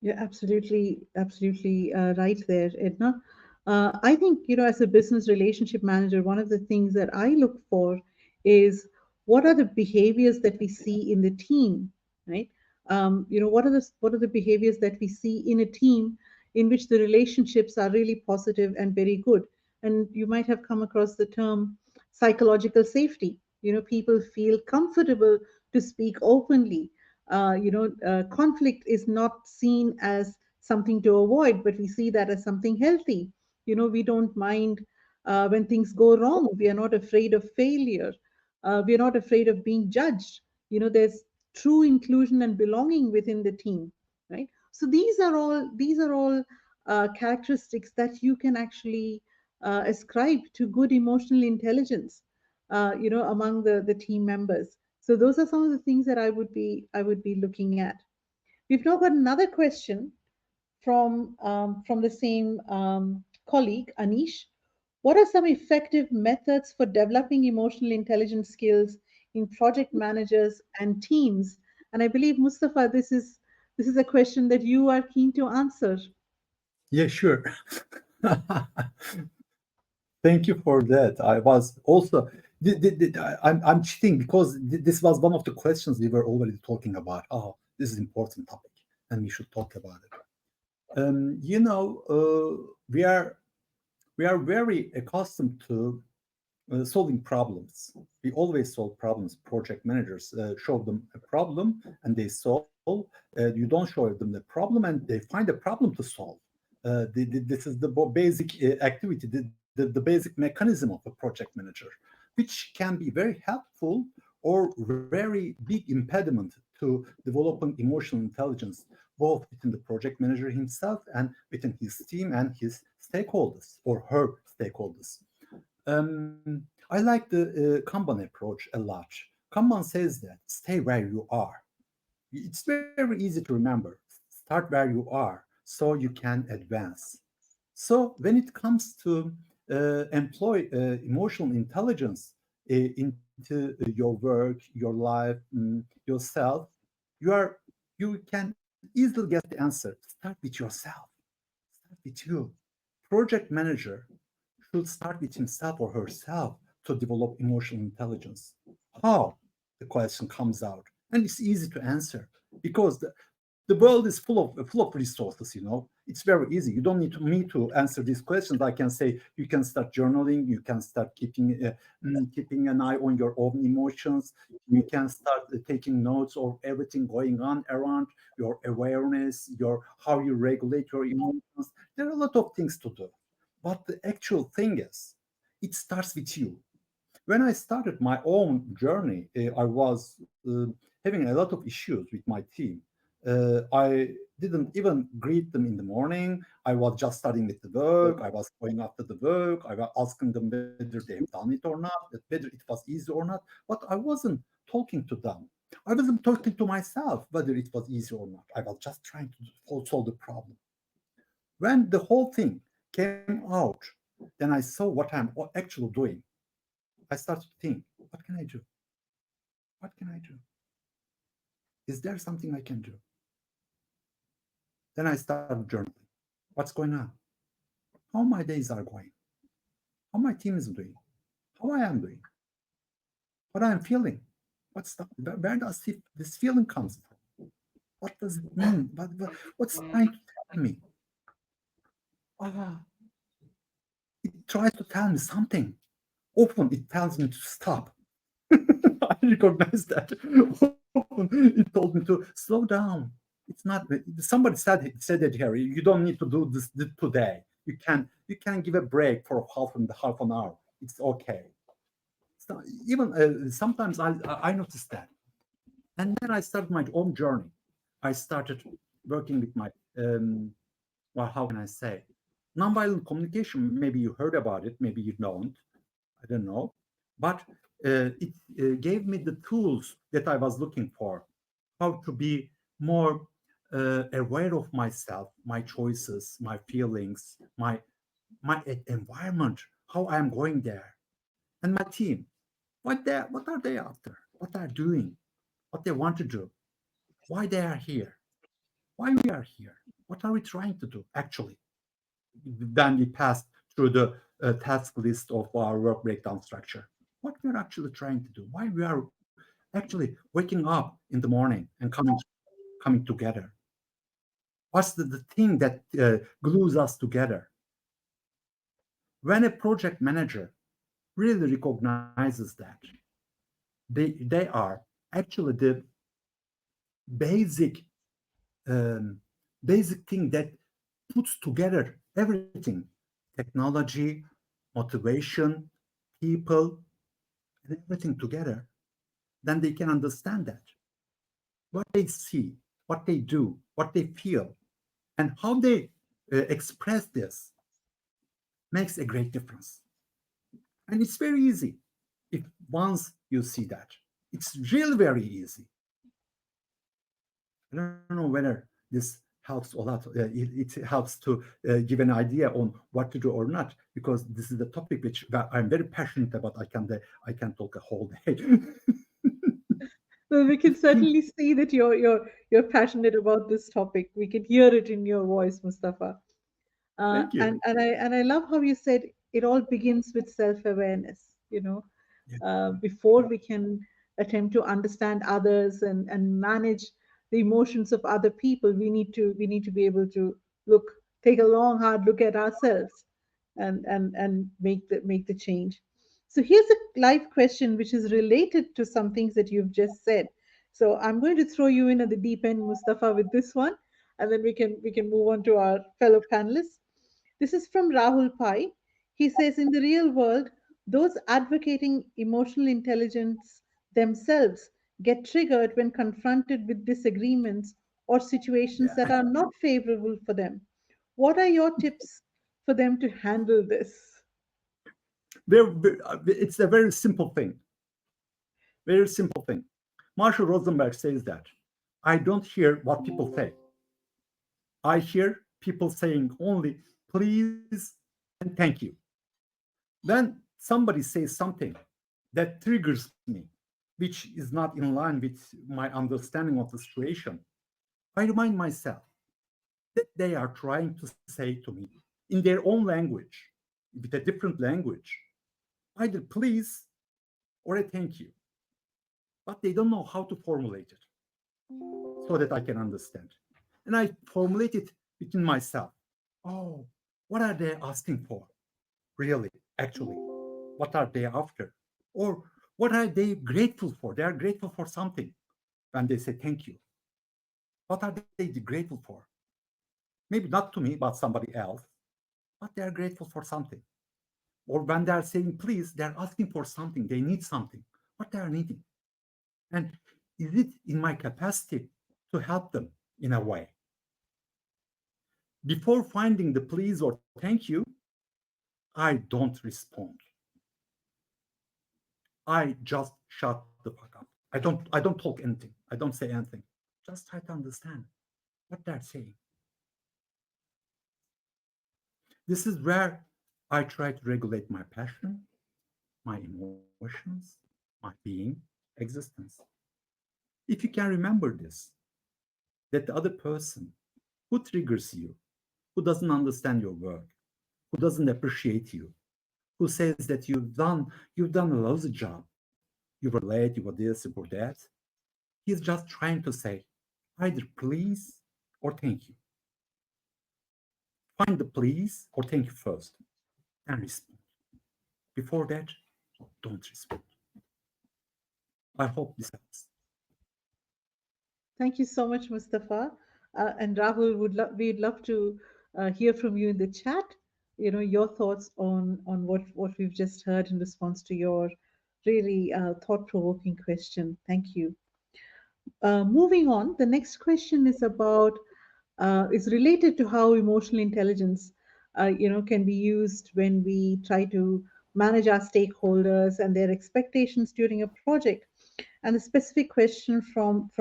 You're absolutely right there, Edna. I think, as a business relationship manager, one of the things that I look for is what are the behaviors that we see in the team, right? What are the behaviors that we see in a team in which the relationships are really positive and very good? And you might have come across the term psychological safety. People feel comfortable to speak openly. Conflict is not seen as something to avoid, but we see that as something healthy. We don't mind when things go wrong. We are not afraid of failure. We are not afraid of being judged. There's true inclusion and belonging within the team, right? So these are all characteristics that you can actually ascribe to good emotional intelligence, among the team members. So those are some of the things that I would be looking at. We've now got another question from the same colleague, Anish. What are some effective methods for developing emotional intelligence skills in project managers and teams? And I believe, Mustafa, this is a question that you are keen to answer. Yeah, sure. Thank you for that. I was also, I'm cheating because this was one of the questions we were already talking about. Oh, this is an important topic and we should talk about it. We are very accustomed to solving problems. We always solve problems. Project managers show them a problem and they solve. You don't show them the problem and they find a problem to solve. This is the basic activity, the basic mechanism of a project manager, which can be very helpful or very big impediment to developing emotional intelligence, both within the project manager himself and within his team and his stakeholders or her stakeholders. I like the Kanban approach a lot. Kanban says that stay where you are. It's very easy to remember. Start where you are so you can advance. So when it comes to employ emotional intelligence into your work, your life, yourself, you can easily get the answer. Start with yourself. Start with you. Project manager should start with himself or herself to develop emotional intelligence. How? The question comes out. And it's easy to answer because the world is full of resources, you know. It's very easy. You don't need me to answer these questions. I can say you can start journaling, you can start keeping an eye on your own emotions, you can start taking notes of everything going on around your awareness, your how you regulate your emotions. There are a lot of things to do. But the actual thing is, it starts with you. When I started my own journey, I was having a lot of issues with my team. I didn't even greet them in the morning. I was just starting with the work. I was going after the work. I was asking them whether they have done it or not, whether it was easy or not. But I wasn't talking to them. I wasn't talking to myself whether it was easy or not. I was just trying to solve the problem. When the whole thing came out, then I saw what I'm actually doing. I started to think, what can I do? What can I do? Is there something I can do? Then I started journaling. What's going on? How my days are going? How my team is doing? How I am doing? What I'm feeling? Where does this feeling comes from? What does it mean? What's trying to tell me? Ah, it tries to tell me something. Often it tells me to stop. I recognize that. It told me to slow down. It's not. Somebody said it here. You don't need to do this today. You can give a break for half an hour. It's okay. So even sometimes I noticed that, and then I started my own journey. I started working with my well, how can I say, nonviolent communication. Maybe you heard about it. Maybe you don't. I don't know. But it gave me the tools that I was looking for, how to be more aware of myself, my choices, my feelings, my environment, how I am going there, and my team. What are they after? What are doing? What they want to do? Why they are here? Why we are here? What are we trying to do actually? Then we passed through the task list of our work breakdown structure. What we're actually trying to do, why we are actually waking up in the morning and coming together. What's the thing that glues us together? When a project manager really recognizes that, they are actually the basic um, basic thing that puts together everything: technology, motivation, people, and everything together. Then they can understand that what they see, what they do, what they feel, and how they express this makes a great difference. And it's very easy if once you see that. It's really very easy. I don't know whether this helps a lot. It helps to give an idea on what to do or not, because this is the topic which I'm very passionate about. I can talk a whole day. Well, we can certainly see that you're passionate about this topic. We can hear it in your voice, Mustafa. Thank you. And I love how you said it all begins with self-awareness. Yeah. Before we can attempt to understand others and manage the emotions of other people, we need to be able to take a long, hard look at ourselves and make the change. So here's a live question which is related to some things that you've just said. So I'm going to throw you in at the deep end, Mustafa, with this one, and then we can move on to our fellow panelists. This is from Rahul Pai. He says, in the real world, those advocating emotional intelligence themselves get triggered when confronted with disagreements or situations that Yeah. are not favorable for them. What are your tips for them to handle this? It's a very simple thing. Very simple thing. Marshall Rosenberg says that I don't hear what people say. I hear people saying only please and thank you. Then somebody says something that triggers me, which is not in line with my understanding of the situation. I remind myself that they are trying to say to me in their own language, with a different language, either please or a thank you. But they don't know how to formulate it so that I can understand. And I formulate it within myself. Oh, what are they asking for? Really, actually, what are they after? Or what are they grateful for? They are grateful for something when they say thank you. What are they grateful for? Maybe not to me, but somebody else, but they are grateful for something. Or when they are saying please, they are asking for something. They need something. What they are needing. And is it in my capacity to help them in a way? Before finding the please or thank you, I don't respond. I just shut the fuck up. I don't talk anything. I don't say anything. Just try to understand what they're saying. This is where I try to regulate my passion, my emotions, my being, existence. If you can remember this, that the other person who triggers you, who doesn't understand your work, who doesn't appreciate you, who says that you've done a lousy job, you were late, you were this, you were that, he's just trying to say either please or thank you. Find the please or thank you first and respond. Before that, don't respond. I hope this helps. Thank you so much, Mustafa. And Rahul, we'd love to hear from you in the chat. Your thoughts on what we've just heard in response to your really thought-provoking question. Thank you. Moving on, the next question is related to how emotional intelligence, can be used when we try to manage our stakeholders and their expectations during a project. And the specific question from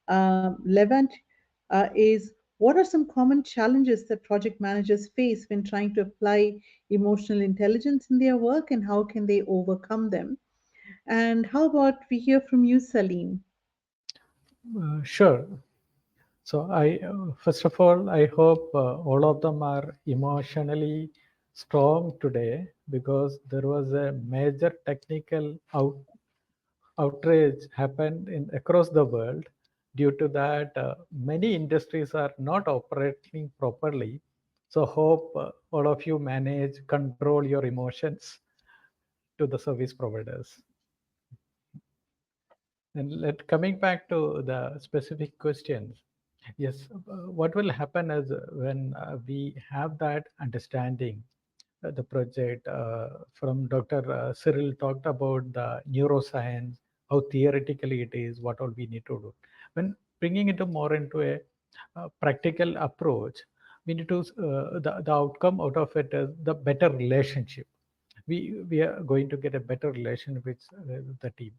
Levant is, what are some common challenges that project managers face when trying to apply emotional intelligence in their work, and how can they overcome them? And how about we hear from you, Salim? Sure. So first of all, I hope all of them are emotionally strong today, because there was a major technical outrage happened across the world. Due to that, many industries are not operating properly. So hope all of you manage, control your emotions to the service providers. And coming back to the specific questions, yes, what will happen is when we have that understanding, the project from Dr. Cyril talked about the neuroscience, how theoretically it is, what all we need to do. When bringing it more into a practical approach, we need to, the outcome out of it is the better relationship. We are going to get a better relation with the team,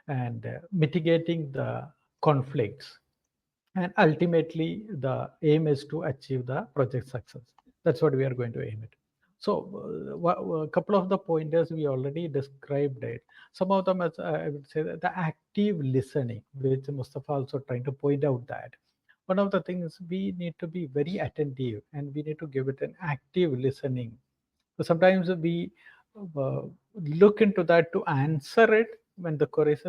and mitigating the conflicts, and ultimately the aim is to achieve the project success. That's what we are going to aim at. So a couple of the pointers we already described it. Some of them, as I would say, that the active listening, which Mustafa also trying to point out, that one of the things we need to be very attentive, and we need to give it an active listening. So sometimes we look into that to answer it when the queries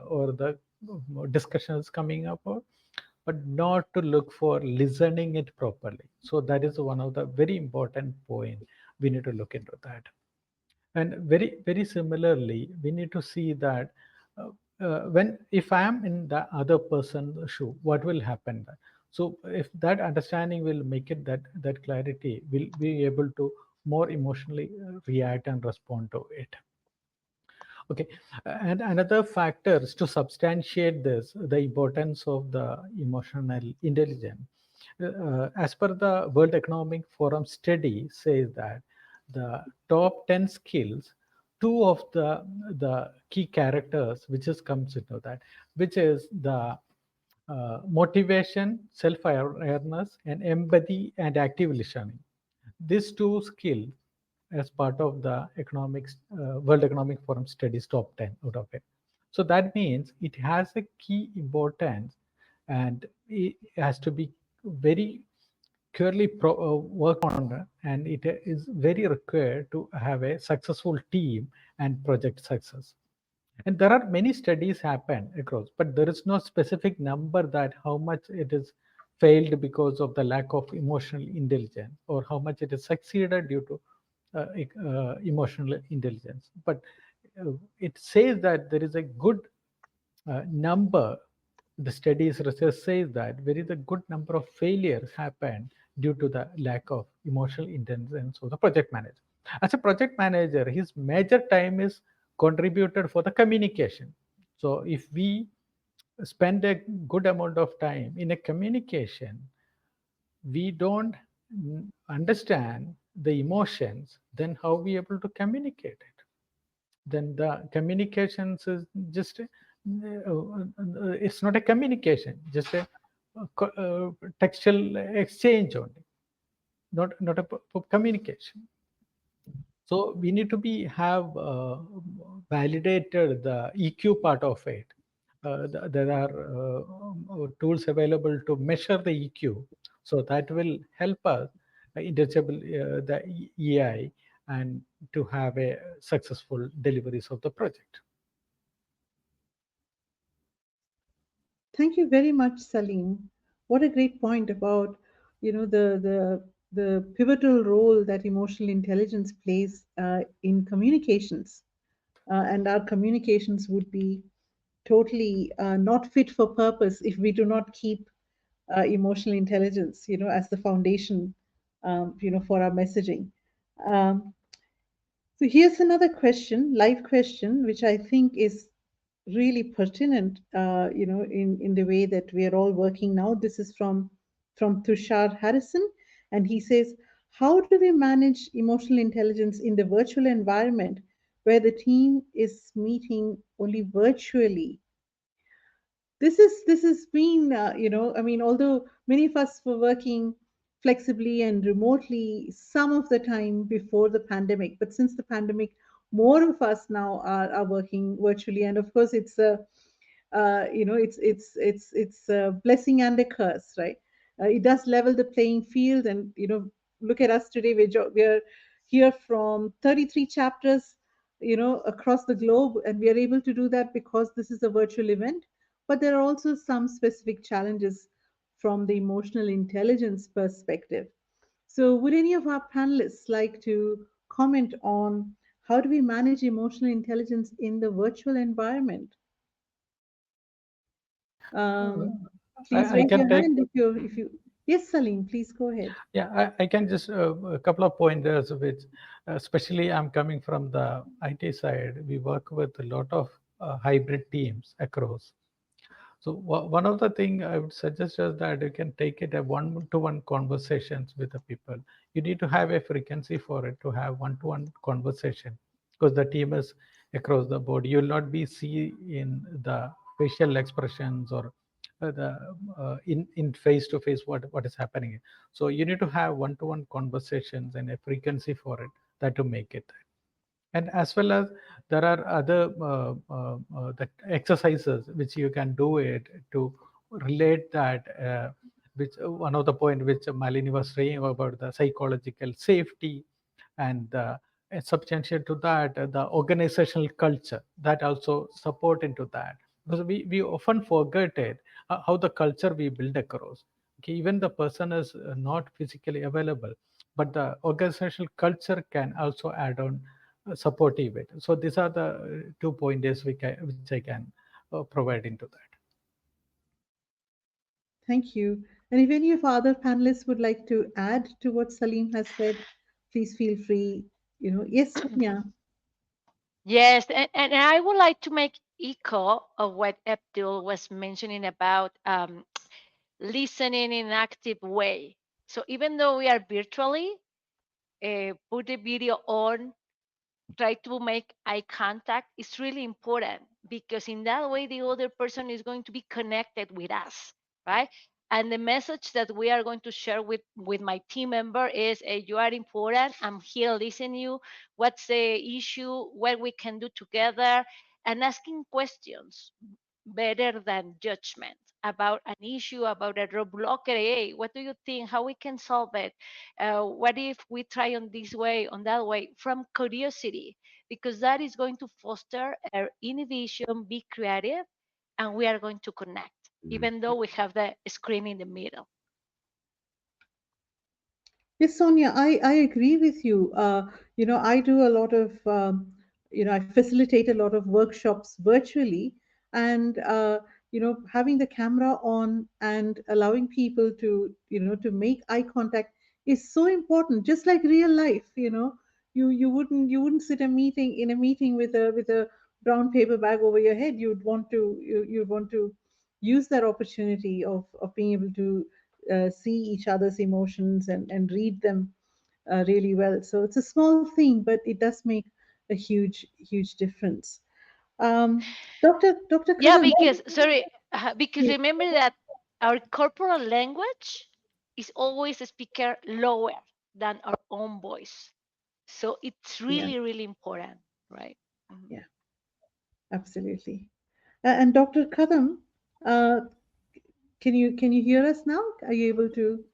or the discussion is coming up, but not to look for listening it properly. So that is one of the very important point. We need to look into that. And very similarly, we need to see that when if I am in the other person's shoe, what will happen? So if that understanding will make it that clarity, will be able to more emotionally react and respond to it. Okay, and another factors to substantiate this, the importance of the emotional intelligence. As per the World Economic Forum study says that the top 10 skills two of the key characters which is comes into that, which is the motivation, self-awareness, and empathy and active listening. These two skills as part of the World Economic Forum studies top 10 out of it. So that means it has a key importance, and it has to be very clearly work on, and it is very required to have a successful team and project success. And there are many studies happen across, but there is no specific number that how much it is failed because of the lack of emotional intelligence, or how much it is succeeded due to emotional intelligence. But it says that there is a good number, the studies research says that there is a good number of failures happen due to the lack of emotional intelligence of the project manager. As a project manager, his major time is contributed for the communication. So if we spend a good amount of time in a communication, we don't understand the emotions, then how we able to communicate it? Then the communications is just it's not a communication, just a textual exchange only, not a communication. So we need to be have validated the EQ part of it. There are tools available to measure the EQ, so that will help us interchangeable the EI, and to have a successful deliveries of the project. Thank you very much, Salim. What a great point about, the pivotal role that emotional intelligence plays in communications, and our communications would be totally not fit for purpose if we do not keep emotional intelligence, as the foundation, for our messaging. Um, so here's another question, live question, which I think is really pertinent, in the way that we are all working now. This is from Tushar Harrison, and he says, "How do we manage emotional intelligence in the virtual environment where the team is meeting only virtually?" This has been, I mean, although many of us were working flexibly and remotely some of the time before the pandemic, but since the pandemic, more of us now are working virtually. And of course, it's a it's a blessing and a curse, right? It does level the playing field, and look at us today. We're here from 33 chapters, across the globe, and we are able to do that because this is a virtual event. But there are also some specific challenges from the emotional intelligence perspective. So, would any of our panelists like to comment on how do we manage emotional intelligence in the virtual environment? Please I raise can your take. hand if you. Yes, Salim, please go ahead. Yeah, I can just a couple of pointers, which especially I'm coming from the IT side. We work with a lot of hybrid teams across. So one of the thing I would suggest is that you can take it a one-to-one conversations with the people. You need to have a frequency for it to have one-to-one conversation, because the team is across the board. You will not be see in the facial expressions, or the in face to face what is happening. So you need to have one-to-one conversations and a frequency for it, that to make it. And as well as there are other that exercises which you can do it to relate that, which one of the point which Malini was saying about the psychological safety, and substantial to that, the organizational culture that also support into that, because we often forget it, how the culture we build across. Okay, even the person is not physically available, but the organizational culture can also add on supportive it. So these are the 2 pointers which I can provide into that. Thank you. And if any of our other panelists would like to add to what Salim has said, please feel free. Yes, Sonia. Yes, and I would like to make echo of what Abdul was mentioning about listening in an active way. So even though we are virtually, put the video on, try to make eye contact is really important, because in that way the other person is going to be connected with us, right? And the message that we are going to share with my team member is, hey, you are important, I'm here listening you, what's the issue, what we can do together, and asking questions better than judgment about an issue, about a roadblock. Hey, what do you think? How we can solve it? What if we try on this way, on that way? From curiosity, because that is going to foster our innovation, be creative, and we are going to connect, even though we have the screen in the middle. Yes, Sonia, I agree with you. I do a lot of, I facilitate a lot of workshops virtually, and, having the camera on and allowing people to make eye contact is so important, just like real life. You wouldn't sit in a meeting with a brown paper bag over your head. You'd want to use that opportunity of being able to see each other's emotions and read them really well. So it's a small thing, but it does make a huge difference. Dr. Yeah, Kadam. because sorry, because remember that our corporal language is always a speaker lower than our own voice. So it's Yeah, really important, right? Mhm. yeah, absolutely. And Dr. Kadam, uh, can you hear us now? Are you able to?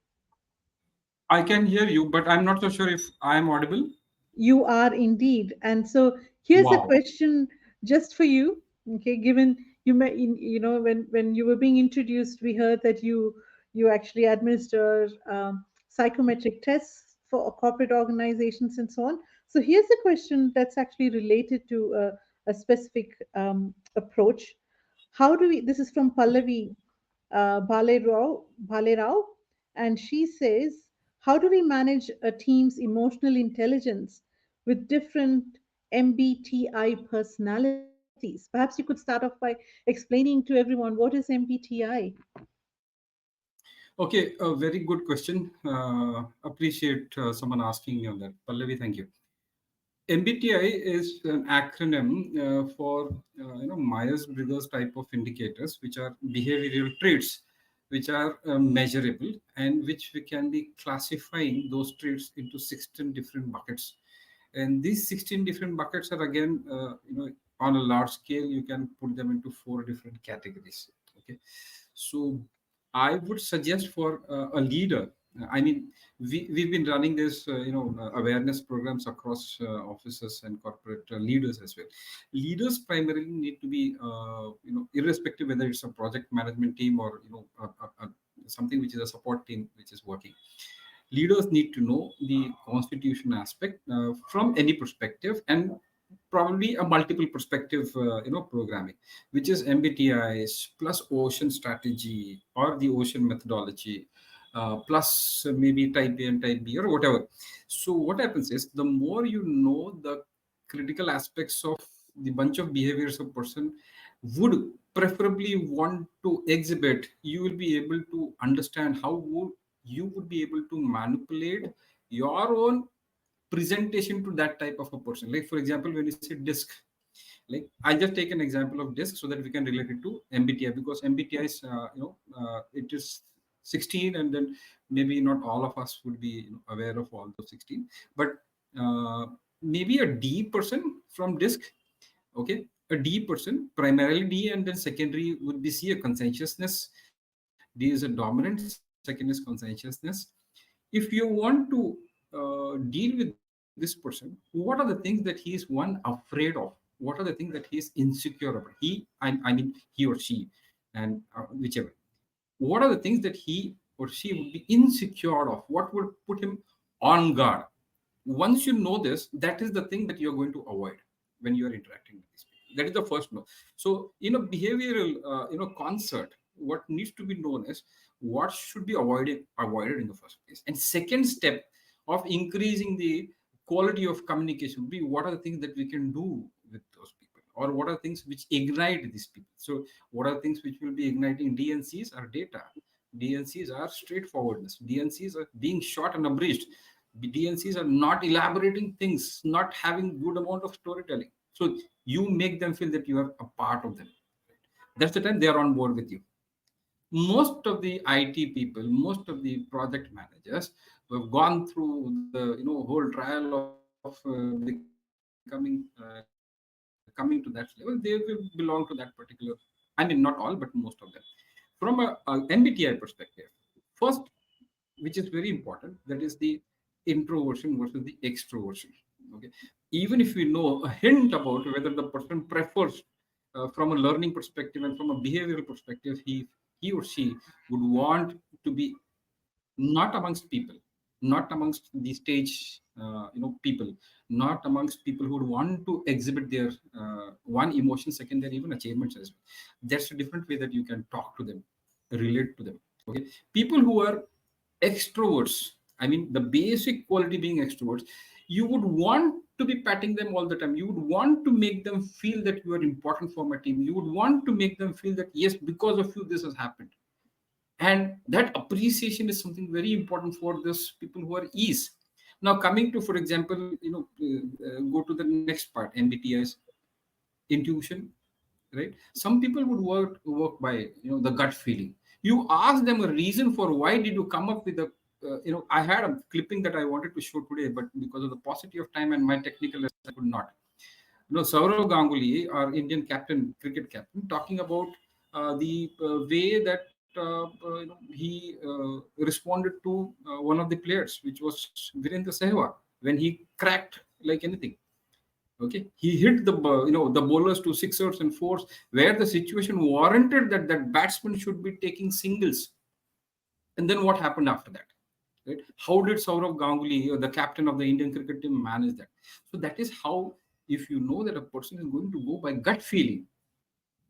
I can hear you, but I'm not so sure if I'm audible. You are indeed. And so here's a Wow. question just for you. Okay, given you may, when you were being introduced, we heard that you actually administer psychometric tests for corporate organizations and so on. So here's a question that's actually related to a specific approach. How do we? This is from Pallavi Bhale Rao, and she says, "How do we manage a team's emotional intelligence with different MBTI personalities?" Perhaps you could start off by explaining to everyone what is MBTI. Okay, a very good question. Appreciate someone asking me on that. Pallavi, thank you. MBTI is an acronym for Myers-Briggs type of indicators, which are behavioral traits, which are measurable and which we can be classifying those traits into 16 different buckets. And these 16 different buckets are again, on a large scale, you can put them into 4 different categories. Okay, so I would suggest for a leader. I mean, we've been running this, awareness programs across offices and corporate leaders as well. Leaders primarily need to be, irrespective whether it's a project management team or, something which is a support team which is working. Leaders need to know the constitution aspect from any perspective, and probably a multiple perspective programming, which is MBTIs plus ocean strategy or the ocean methodology, plus maybe type A and type B or whatever. So what happens is, the more you know the critical aspects of the bunch of behaviors a person would preferably want to exhibit, you will be able to understand how you would be able to manipulate your own presentation to that type of a person. Like, for example, when you say disc, like I just take an example of disc so that we can relate it to MBTI, because MBTI is, it is 16, and then maybe not all of us would be aware of all those 16, but uh, maybe a D person from disc. Okay, a D person, primarily D, and then secondary would be C, a conscientiousness. D is a dominant, second is conscientiousness. If you want to deal with this person, what are the things that he is, one, afraid of? What are the things that he is insecure about? I mean, he or she, and whichever. What are the things that he or she would be insecure of? What would put him on guard? Once you know this, that is the thing that you're going to avoid when you are interacting with these people. That is the first no. So in a behavioral concert, what needs to be known is what should be avoided in the first place. And second step of increasing the quality of communication would be, what are the things that we can do with those people, or what are things which ignite these people. So what are things which will be igniting? DNCs are data. DNCs are straightforwardness. DNCs are being short and abridged. DNCs are not elaborating things, not having good amount of storytelling. So you make them feel that you are a part of them. That's the time they are on board with you. Most of the IT people, most of the project managers who have gone through the whole trial of becoming coming to that level, they will belong to that particular. I mean, not all, but most of them. From a MBTI perspective, first, which is very important, that is the introversion versus the extroversion. Okay, even if we know a hint about whether the person prefers from a learning perspective and from a behavioral perspective, he or she would want to be not amongst people, not amongst the stage people, not amongst people who would want to exhibit their one emotion, second their even achievements as well. That's a different way that you can talk to them, relate to them. Okay, people who are extroverts, I mean the basic quality being extroverts, you would want to be patting them all the time. You would want to make them feel that you are important for my team. You would want to make them feel that yes, because of you this has happened. And that appreciation is something very important for those people who are ease. Now coming to, for example, go to the next part, MBTI's intuition, right? Some people would work by the gut feeling. You ask them a reason for why did you come up with a I had a clipping that I wanted to show today, but because of the paucity of time and my technical I could not. Saurav Ganguly, our Indian captain, cricket captain, talking about the way that he responded to one of the players, which was Virendra Sehwag, when he cracked like anything. Okay, he hit the the bowlers to sixers and fours where the situation warranted that batsman should be taking singles. And then what happened after that? Right? How did Saurav Ganguly, the captain of the Indian cricket team, manage that? So that is how, if you know that a person is going to go by gut feeling,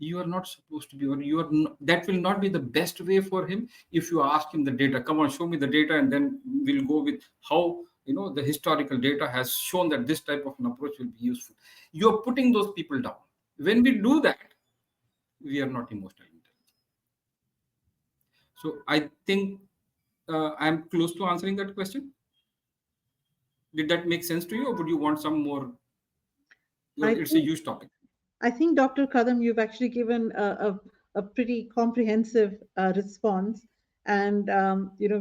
you are not supposed to be, or you are not, that will not be the best way for him. If you ask him the data, come on, show me the data, and then we'll go with how the historical data has shown that this type of an approach will be useful. You are putting those people down. When we do that, we are not emotionally intelligent. So I think I'm close to answering that question. Did that make sense to you, or would you want some more? It's a huge topic. I think, Dr. Kadam, you've actually given a pretty comprehensive response, and um, we'll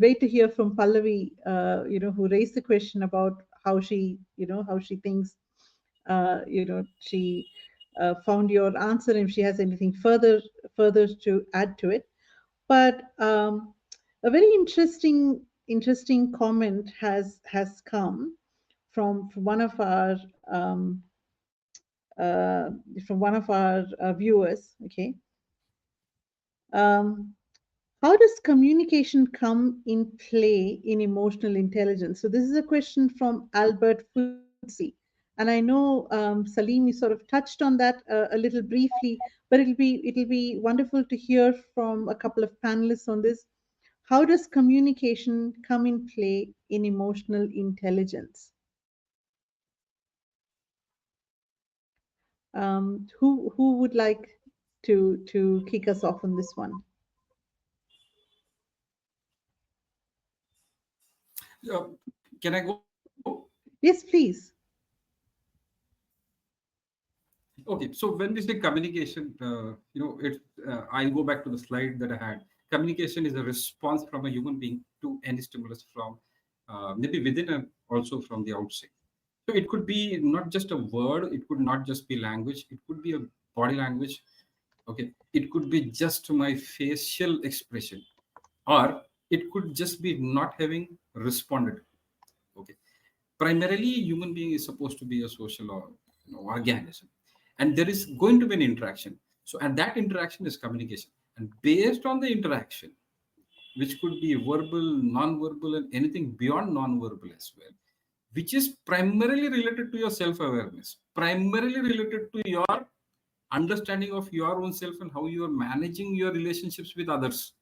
wait to hear from Pallavi, who raised the question about how she thinks, she found your answer, and if she has anything further to add to it. But a very interesting comment has come from one of our um, viewers. Okay, how does communication come in play in emotional intelligence? So this is a question from Albert Futsi, and I know Salim, you sort of touched on that a little briefly, but it'll be wonderful to hear from a couple of panelists on this. How does communication come in play in emotional intelligence? Who would like to kick us off on this one? Can I go? Yes, please. Okay, so when we say communication, I'll go back to the slide that I had. Communication is a response from a human being to any stimulus from maybe within and also from the outside. So it could be not just a word, it could not just be language, it could be a body language. Okay, it could be just my facial expression, or it could just be not having responded. Okay, primarily human being is supposed to be a social or organism, and there is going to be an interaction. So and that interaction is communication, and based on the interaction, which could be verbal, non-verbal, and anything beyond non-verbal as well, which is primarily related to your self-awareness, primarily related to your understanding of your own self and how you are managing your relationships with others.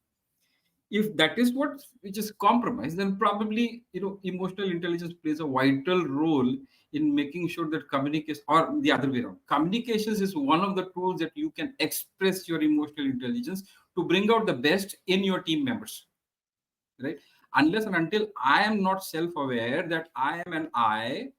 If that is what which is compromised, then probably emotional intelligence plays a vital role in making sure that communication, or the other way around, communications is one of the tools that you can express your emotional intelligence to bring out the best in your team members. right? Unless and until I am not self-aware that I am an I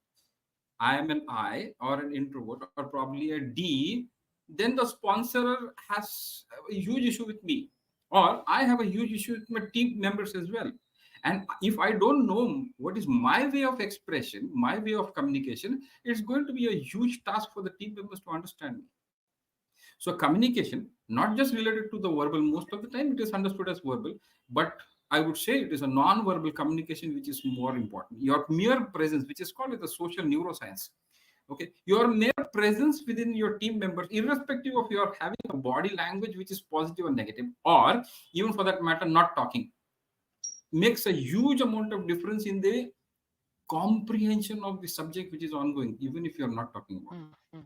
or an introvert or probably a D, then the sponsor has a huge issue with me, or I have a huge issue with my team members as well. And if I don't know what is my way of expression, my way of communication, it's going to be a huge task for the team members to understand me. So communication, not just related to the verbal, most of the time it is understood as verbal, but I would say it is a non-verbal communication which is more important. Your mere presence, which is called as the social neuroscience. Okay, your mere presence within your team members, irrespective of your having a body language which is positive or negative, or even for that matter, not talking, makes a huge amount of difference in the comprehension of the subject which is ongoing, even if you're not talking about it.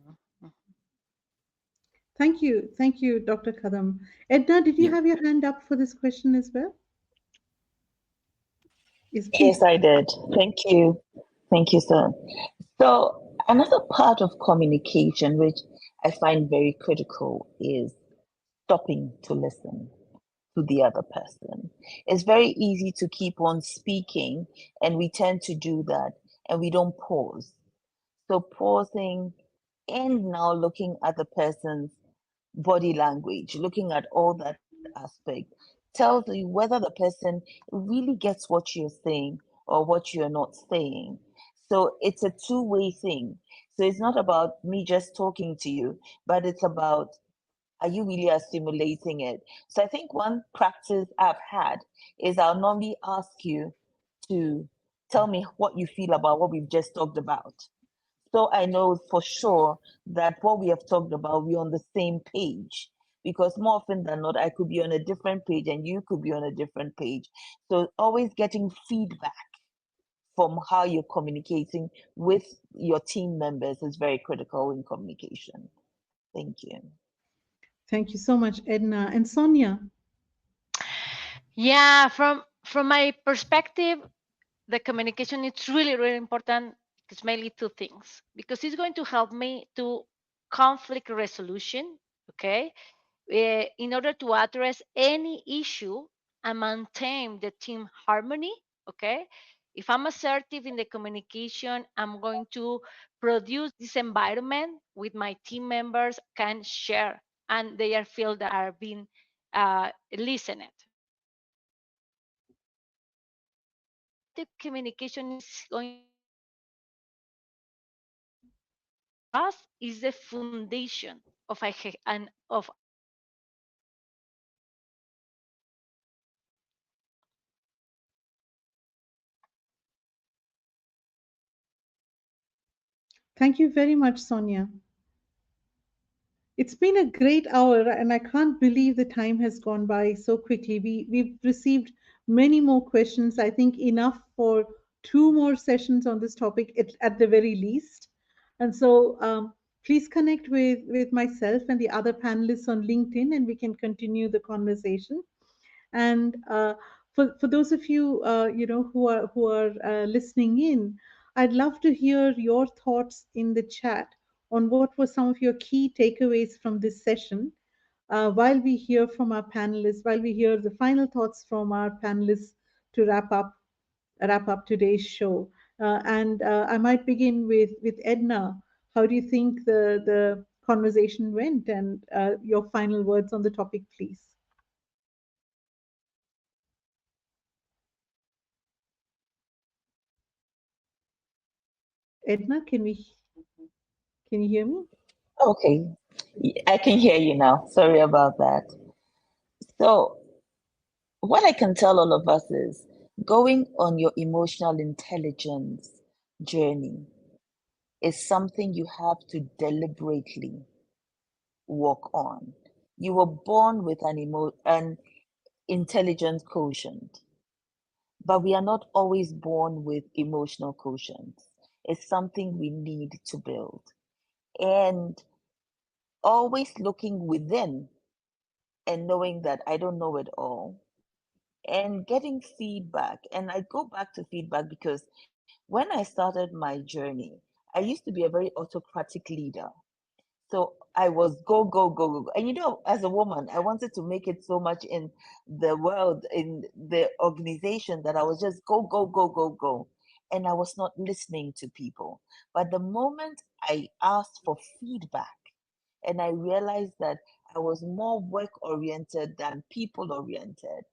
Thank you, Dr. Kadam. Edna, did you Yeah. have your hand up for this question as well? Yes, please. Yes, I did. Thank you. Thank you, sir. So, another part of communication, which I find very critical, is stopping to listen to the other person. It's very easy to keep on speaking, and we tend to do that, and we don't pause. So, pausing and now looking at the person's body language, looking at all that aspect, tells you whether the person really gets what you're saying or what you're not saying. So it's a two-way thing. So it's not about me just talking to you, but it's about, are you really assimilating it? So I think one practice I've had is I'll normally ask you to tell me what you feel about what we've just talked about. So I know for sure that what we have talked about, we're on the same page. Because more often than not, I could be on a different page and you could be on a different page. So always getting feedback from how you're communicating with your team members is very critical in communication. Thank you. Thank you so much, Edna. And Sonia? Yeah, from my perspective, the communication is really really important. It's mainly two things because it's going to help me to conflict resolution. Okay, in order to address any issue and maintain the team harmony. Okay, if I'm assertive in the communication, I'm going to produce this environment with my team members can share and they are feel that are being listened. The communication is going trust is the foundation of and of Thank you very much, Sonia. It's been a great hour, and I can't believe the time has gone by so quickly. We've received many more questions. I think enough for two more sessions on this topic at the very least. And so please connect with myself and the other panelists on LinkedIn, and we can continue the conversation. And for those of you who are listening in, I'd love to hear your thoughts in the chat on what were some of your key takeaways from this session. While we hear from our panelists, while we hear the final thoughts from our panelists to wrap up today's show. And I might begin with Edna. How do you think the conversation went, and your final words on the topic, please? Edna, can you hear me? Okay, I can hear you now. Sorry about that. So, what I can tell all of us is going on your emotional intelligence journey is something you have to deliberately work on. You were born with an intelligence quotient, but we are not always born with emotional quotients. It's something we need to build. And always looking within and knowing that I don't know it all and getting feedback. And I go back to feedback because when I started my journey, I used to be a very autocratic leader. So I was go, go, go, go, go. And you know, as a woman, I wanted to make it so much in the world, in the organization, that I was just go, go, go, go, go. And I was not listening to people. But the moment I asked for feedback and I realized that I was more work oriented than people oriented,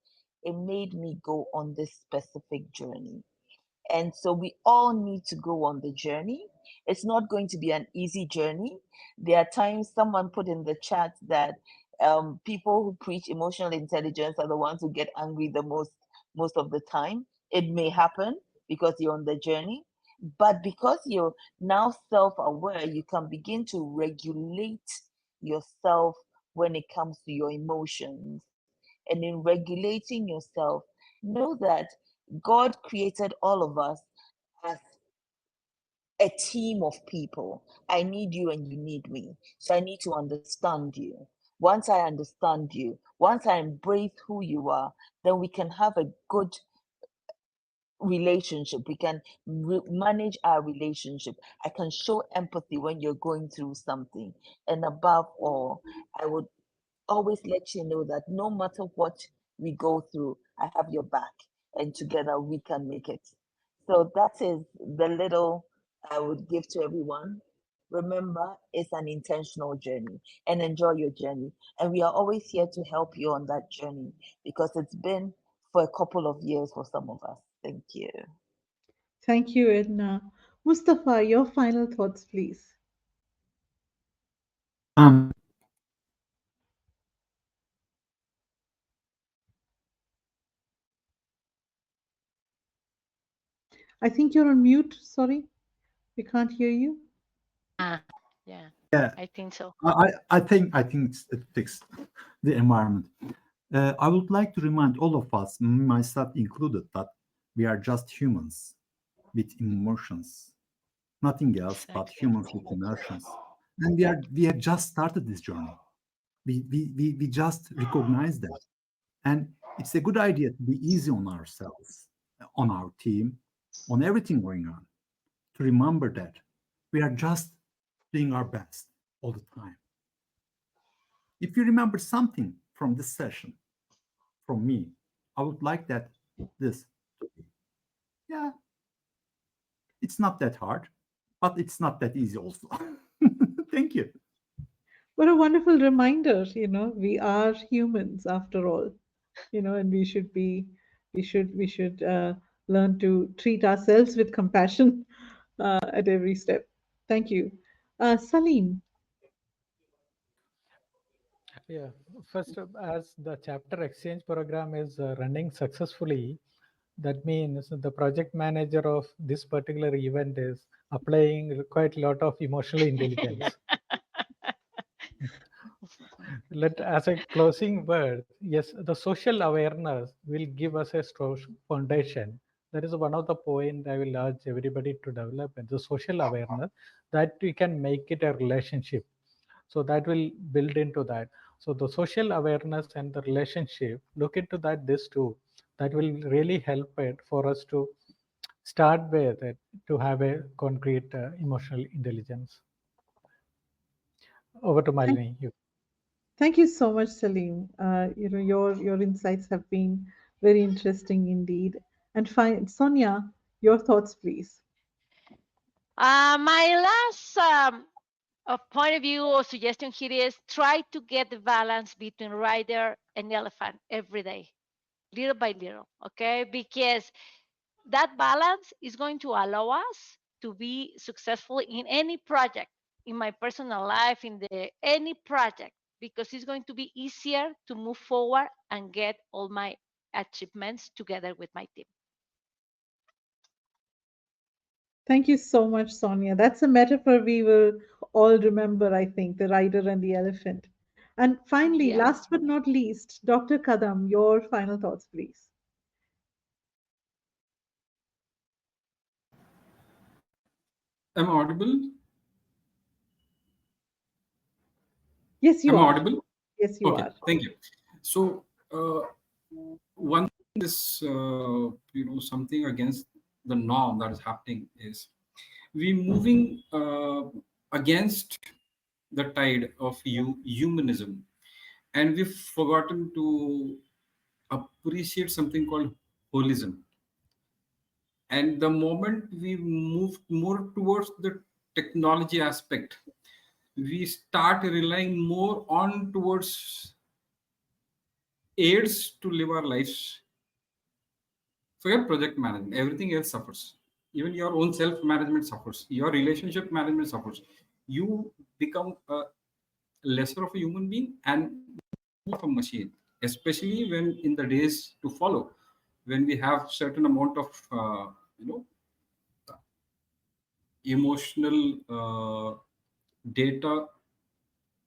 it made me go on this specific journey. And so we all need to go on the journey. It's not going to be an easy journey. There are times someone put in the chat that people who preach emotional intelligence are the ones who get angry the most of the time. It may happen because you're on the journey, but because you're now self-aware, you can begin to regulate yourself when it comes to your emotions. And in regulating yourself, know that God created all of us as a team of people. I need you and you need me. So I need to understand you. Once I understand you, once I embrace who you are, then we can have a good relationship. We can manage our relationship. I can show empathy when you're going through something. And above all, I would always let you know that no matter what we go through, I have your back, and together we can make it. So that is the little I would give to everyone. Remember, it's an intentional journey, and enjoy your journey. And we are always here to help you on that journey because it's been for a couple of years for some of us. Thank you. Thank you, Edna. Mustafa, your final thoughts, please. Um, I think you're on mute. Sorry, we can't hear you. Yeah, yeah, I think so. I think it fixed the environment. I would like to remind all of us, myself included, that we are just humans with emotions, nothing else but Exactly. humans with emotions. And we have just started this journey. We just recognize that. And it's a good idea to be easy on ourselves, on our team, on everything going on, to remember that we are just doing our best all the time. If you remember something from this session, from me, I would like that this to be. Yeah, it's not that hard, but it's not that easy also. Thank you. What a wonderful reminder, we are humans after all, and we should learn to treat ourselves with compassion at every step. Thank you. Salim, Yeah, first, as the chapter exchange program is running successfully, that means the project manager of this particular event is applying quite a lot of emotional intelligence. Let as a closing word, yes, the social awareness will give us a strong foundation. That is one of the point I will urge everybody to develop, and the social awareness, that we can make it a relationship. So that will build into that. So the social awareness and the relationship, look into that, this too, that will really help it for us to start with it, to have a concrete emotional intelligence. Over to thank, Malini. thank you so much, Salim. Your insights have been very interesting indeed. And fine, Sonia, your thoughts, please. My last point of view or suggestion here is try to get the balance between rider and elephant every day, little by little, okay? Because that balance is going to allow us to be successful in any project, in my personal life, in the any project, because it's going to be easier to move forward and get all my achievements together with my team. Thank you so much, Sonia. That's a metaphor we will all remember, I think, the rider and the elephant. And finally, Yeah. last but not least, Dr. Kadam, your final thoughts, please. Am I audible? Yes, you Am I are. audible? Yes, you Okay, are. thank you. So, one thing is, something against the norm that is happening is we moving against the tide of humanism, and we've forgotten to appreciate something called holism. And the moment we move more towards the technology aspect, we start relying more on towards aids to live our lives. Forget project management, everything else suffers. Even your own self management suffers, your relationship management suffers. You become a lesser of a human being and more of a machine, especially when in the days to follow, when we have certain amount of you know emotional data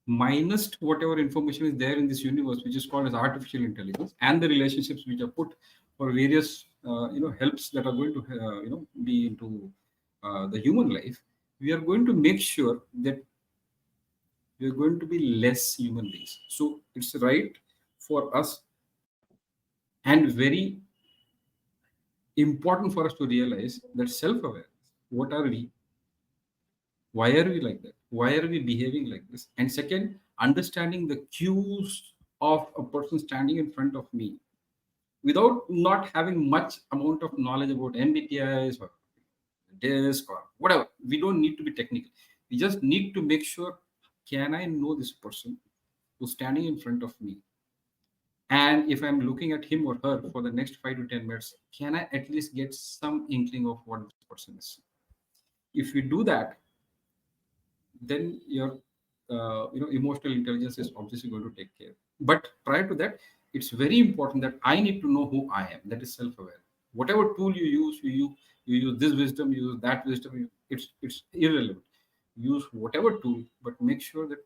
minus whatever information is there in this universe, which is called as artificial intelligence, and the relationships which are put for various helps that are going to be into the human life. We are going to make sure that we are going to be less human beings. So it's right for us and very important for us to realize that self-awareness. What are we? Why are we like that? Why are we behaving like this? And second, understanding the cues of a person standing in front of me without not having much amount of knowledge about mbtis or disk or whatever. We don't need to be technical. We just need to make sure, can I know this person who's standing in front of me? And if I'm looking at him or her for the next 5 to 10 minutes, can I at least get some inkling of what this person is? If we do that, then your emotional intelligence is obviously going to take care. But prior to that, it's very important that I need to know who I am. That is self-aware. Whatever tool you use this wisdom, you use that wisdom, it's irrelevant. Use whatever tool, but make sure that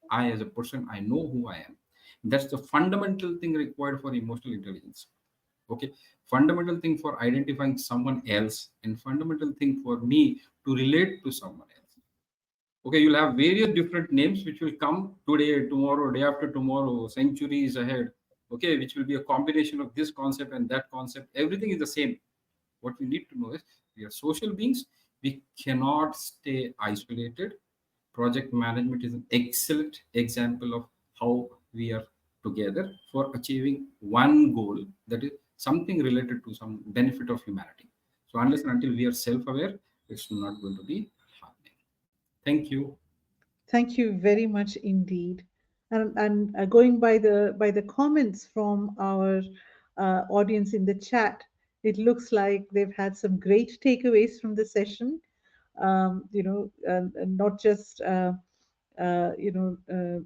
I as a person, I know who I am. That's the fundamental thing required for emotional intelligence. Okay, fundamental thing for identifying someone else, and fundamental thing for me to relate to someone else. Okay, you'll have various different names which will come today, tomorrow, day after tomorrow, centuries ahead. Okay, which will be a combination of this concept and that concept. Everything is the same. What we need to know is we are social beings. We cannot stay isolated. Project management is an excellent example of how we are together for achieving one goal, that is something related to some benefit of humanity. So unless and until we are self-aware, it's not going to be happening. Thank you. Thank you very much indeed. And going by the comments from our audience in the chat, it looks like they've had some great takeaways from the session. Not just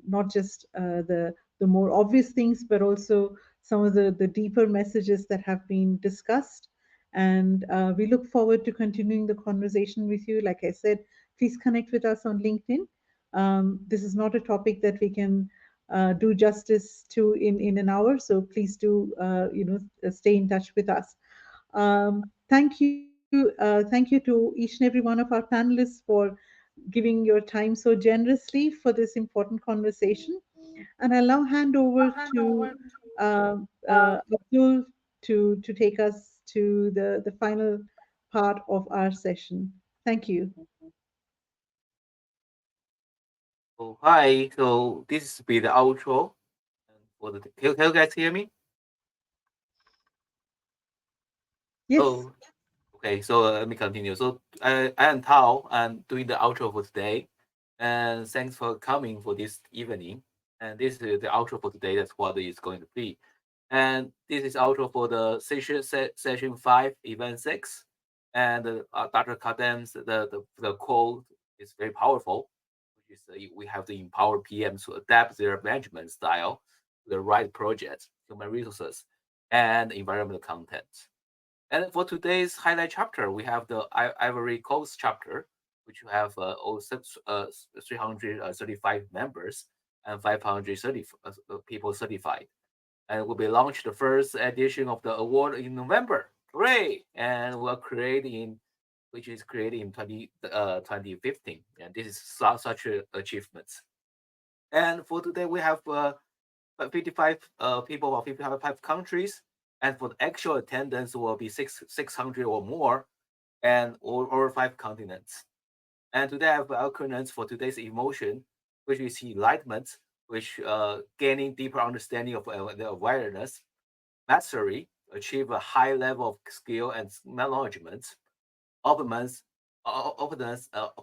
not just the more obvious things, but also some of the deeper messages that have been discussed. And we look forward to continuing the conversation with you. Like I said, please connect with us on LinkedIn. This is not a topic that we can do justice to in an hour, so please do stay in touch with us. Thank you to each and every one of our panelists for giving your time so generously for this important conversation. And I'll now hand over to Abdul to take us to the final part of our session. Thank you. Oh, hi. So this will be the outro. For the can you guys hear me? Yes. Oh, okay. So let me continue. So I am Tao. I'm doing the outro for today, and thanks for coming for this evening. And this is the outro for today. That's what it's going to be. And this is outro for the session 5, event 6. And Dr. Kadem's the quote is very powerful, which is we have to empower PMs to adapt their management style to the right projects, human resources, and environmental content. And for today's highlight chapter, we have the Ivory Coast chapter, which have 335 members and 530 people certified. And will be launched the first edition of the award in November. Hooray! And we'll which is created in 2015. And this is such achievements. And for today, we have 55 people from 55 countries. And for the actual attendance will be 600 or more, and over 5 continents. And today I have acronyms for today's emotion. which is enlightenment, which gaining deeper understanding of the awareness, mastery, achieve a high level of skill and management, openness,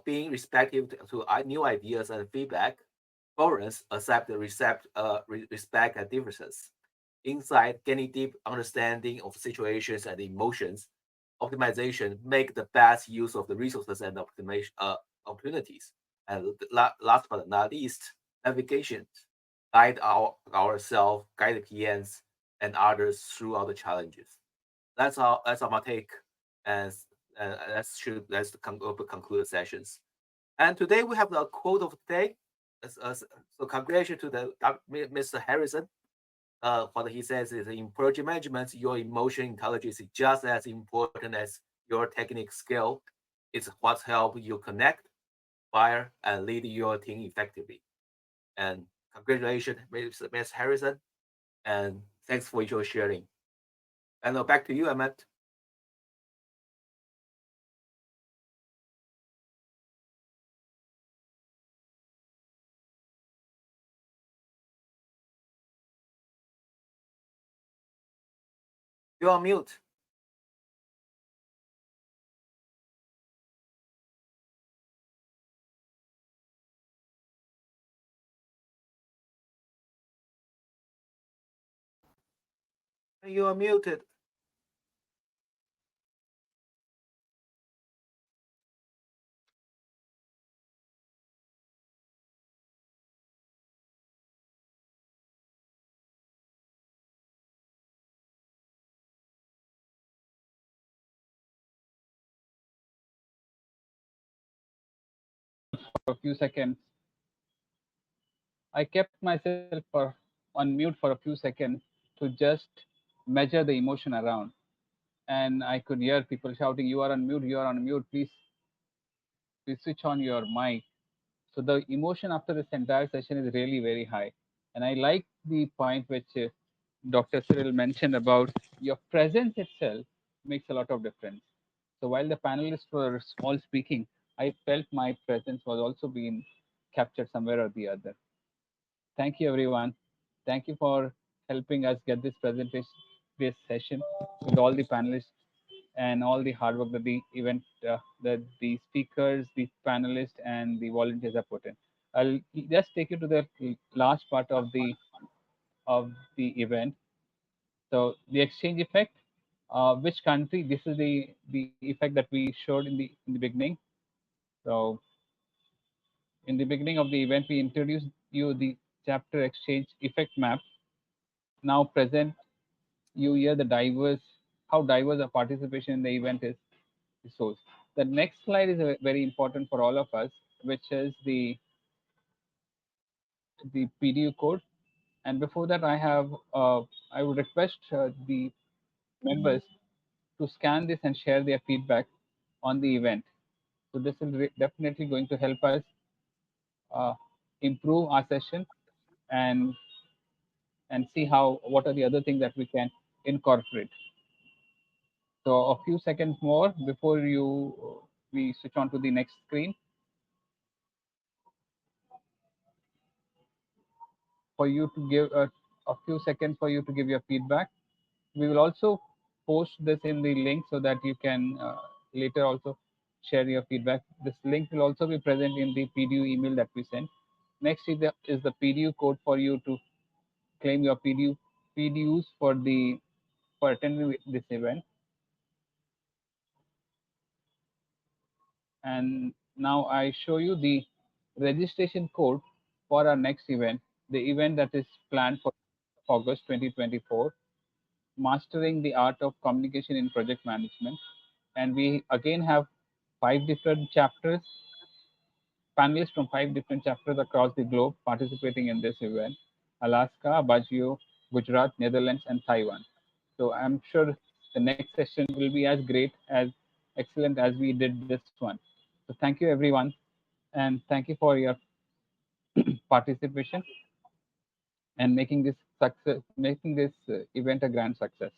being receptive to new ideas and feedback, tolerance, accept, respect and differences, insight, gaining deep understanding of situations and emotions, optimization, make the best use of the resources and optimization opportunities, and last but not least, navigation, guide ourselves, guide the PMs and others through all the challenges. That's all my take, and let's conclude the sessions. And today we have the quote of the day. So congratulations to the Mr. Harrison. What he says is in project management, your emotional intelligence is just as important as your technical skill. It's what helps you connect, fire, and lead your team effectively. And congratulations, Ms. Harrison, and thanks for your sharing. And back to you, Ahmed. You're on mute. You are muted. For a few seconds. I kept myself on mute for a few seconds to just measure the emotion around. And I could hear people shouting, "You are on mute, you are on mute, please switch on your mic." So the emotion after this entire session is really very high. And I like the point which Dr. Cyril mentioned about your presence itself makes a lot of difference. So while the panelists were all speaking, I felt my presence was also being captured somewhere or the other. Thank you, everyone. Thank you for helping us get this presentation, this session with all the panelists and all the hard work that the event, the speakers, the panelists, and the volunteers have put in. I'll just take you to the last part of the event. So the exchange effect. Which country? This is the effect that we showed in the beginning. So in the beginning of the event, we introduced you the chapter exchange effect map. Now present you hear the diverse how diverse the participation in the event is source. The next slide is very important for all of us, which is the PDU code. And before that, I would request the members to scan this and share their feedback on the event. So this is definitely going to help us uh, improve our session and see how what are the other things that we can incorporate. So a few seconds more before we switch on to the next screen for you to give a few seconds for you to give your feedback. We will also post this in the link so that you can later also share your feedback. This link will also be present in the PDU email that we send. Next is the PDU code for you to claim your PDUs for attending this event. And now I show you the registration code for our next event, the event that is planned for August 2024, Mastering the Art of Communication in Project Management. And we again have 5 different panelists from 5 different chapters across the globe participating in this event: Alaska, Baguio, Gujarat, Netherlands, and Taiwan. So I'm sure the next session will be as great, as excellent as we did this one. So thank you, everyone, and thank you for your participation and making this event a grand success.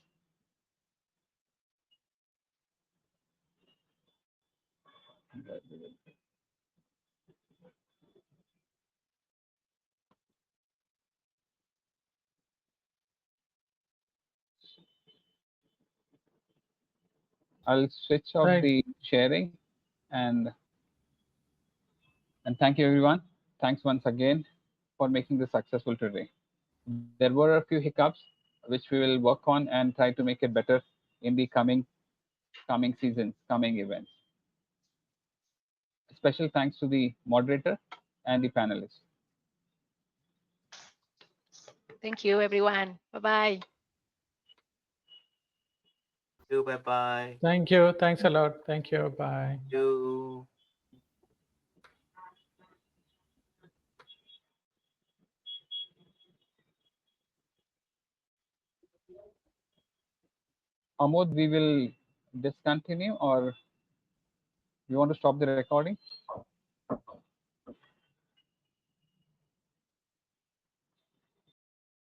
I'll switch off Right. the sharing and thank you everyone. Thanks once again for making this successful today. There were a few hiccups which we will work on and try to make it better in the coming seasons, coming events. Special thanks to the moderator and the panelists. Thank you, everyone. Bye-bye. Bye bye. Thank you. Thanks a lot. Thank you. Bye. Thank you. Amod, we will discontinue or you want to stop the recording?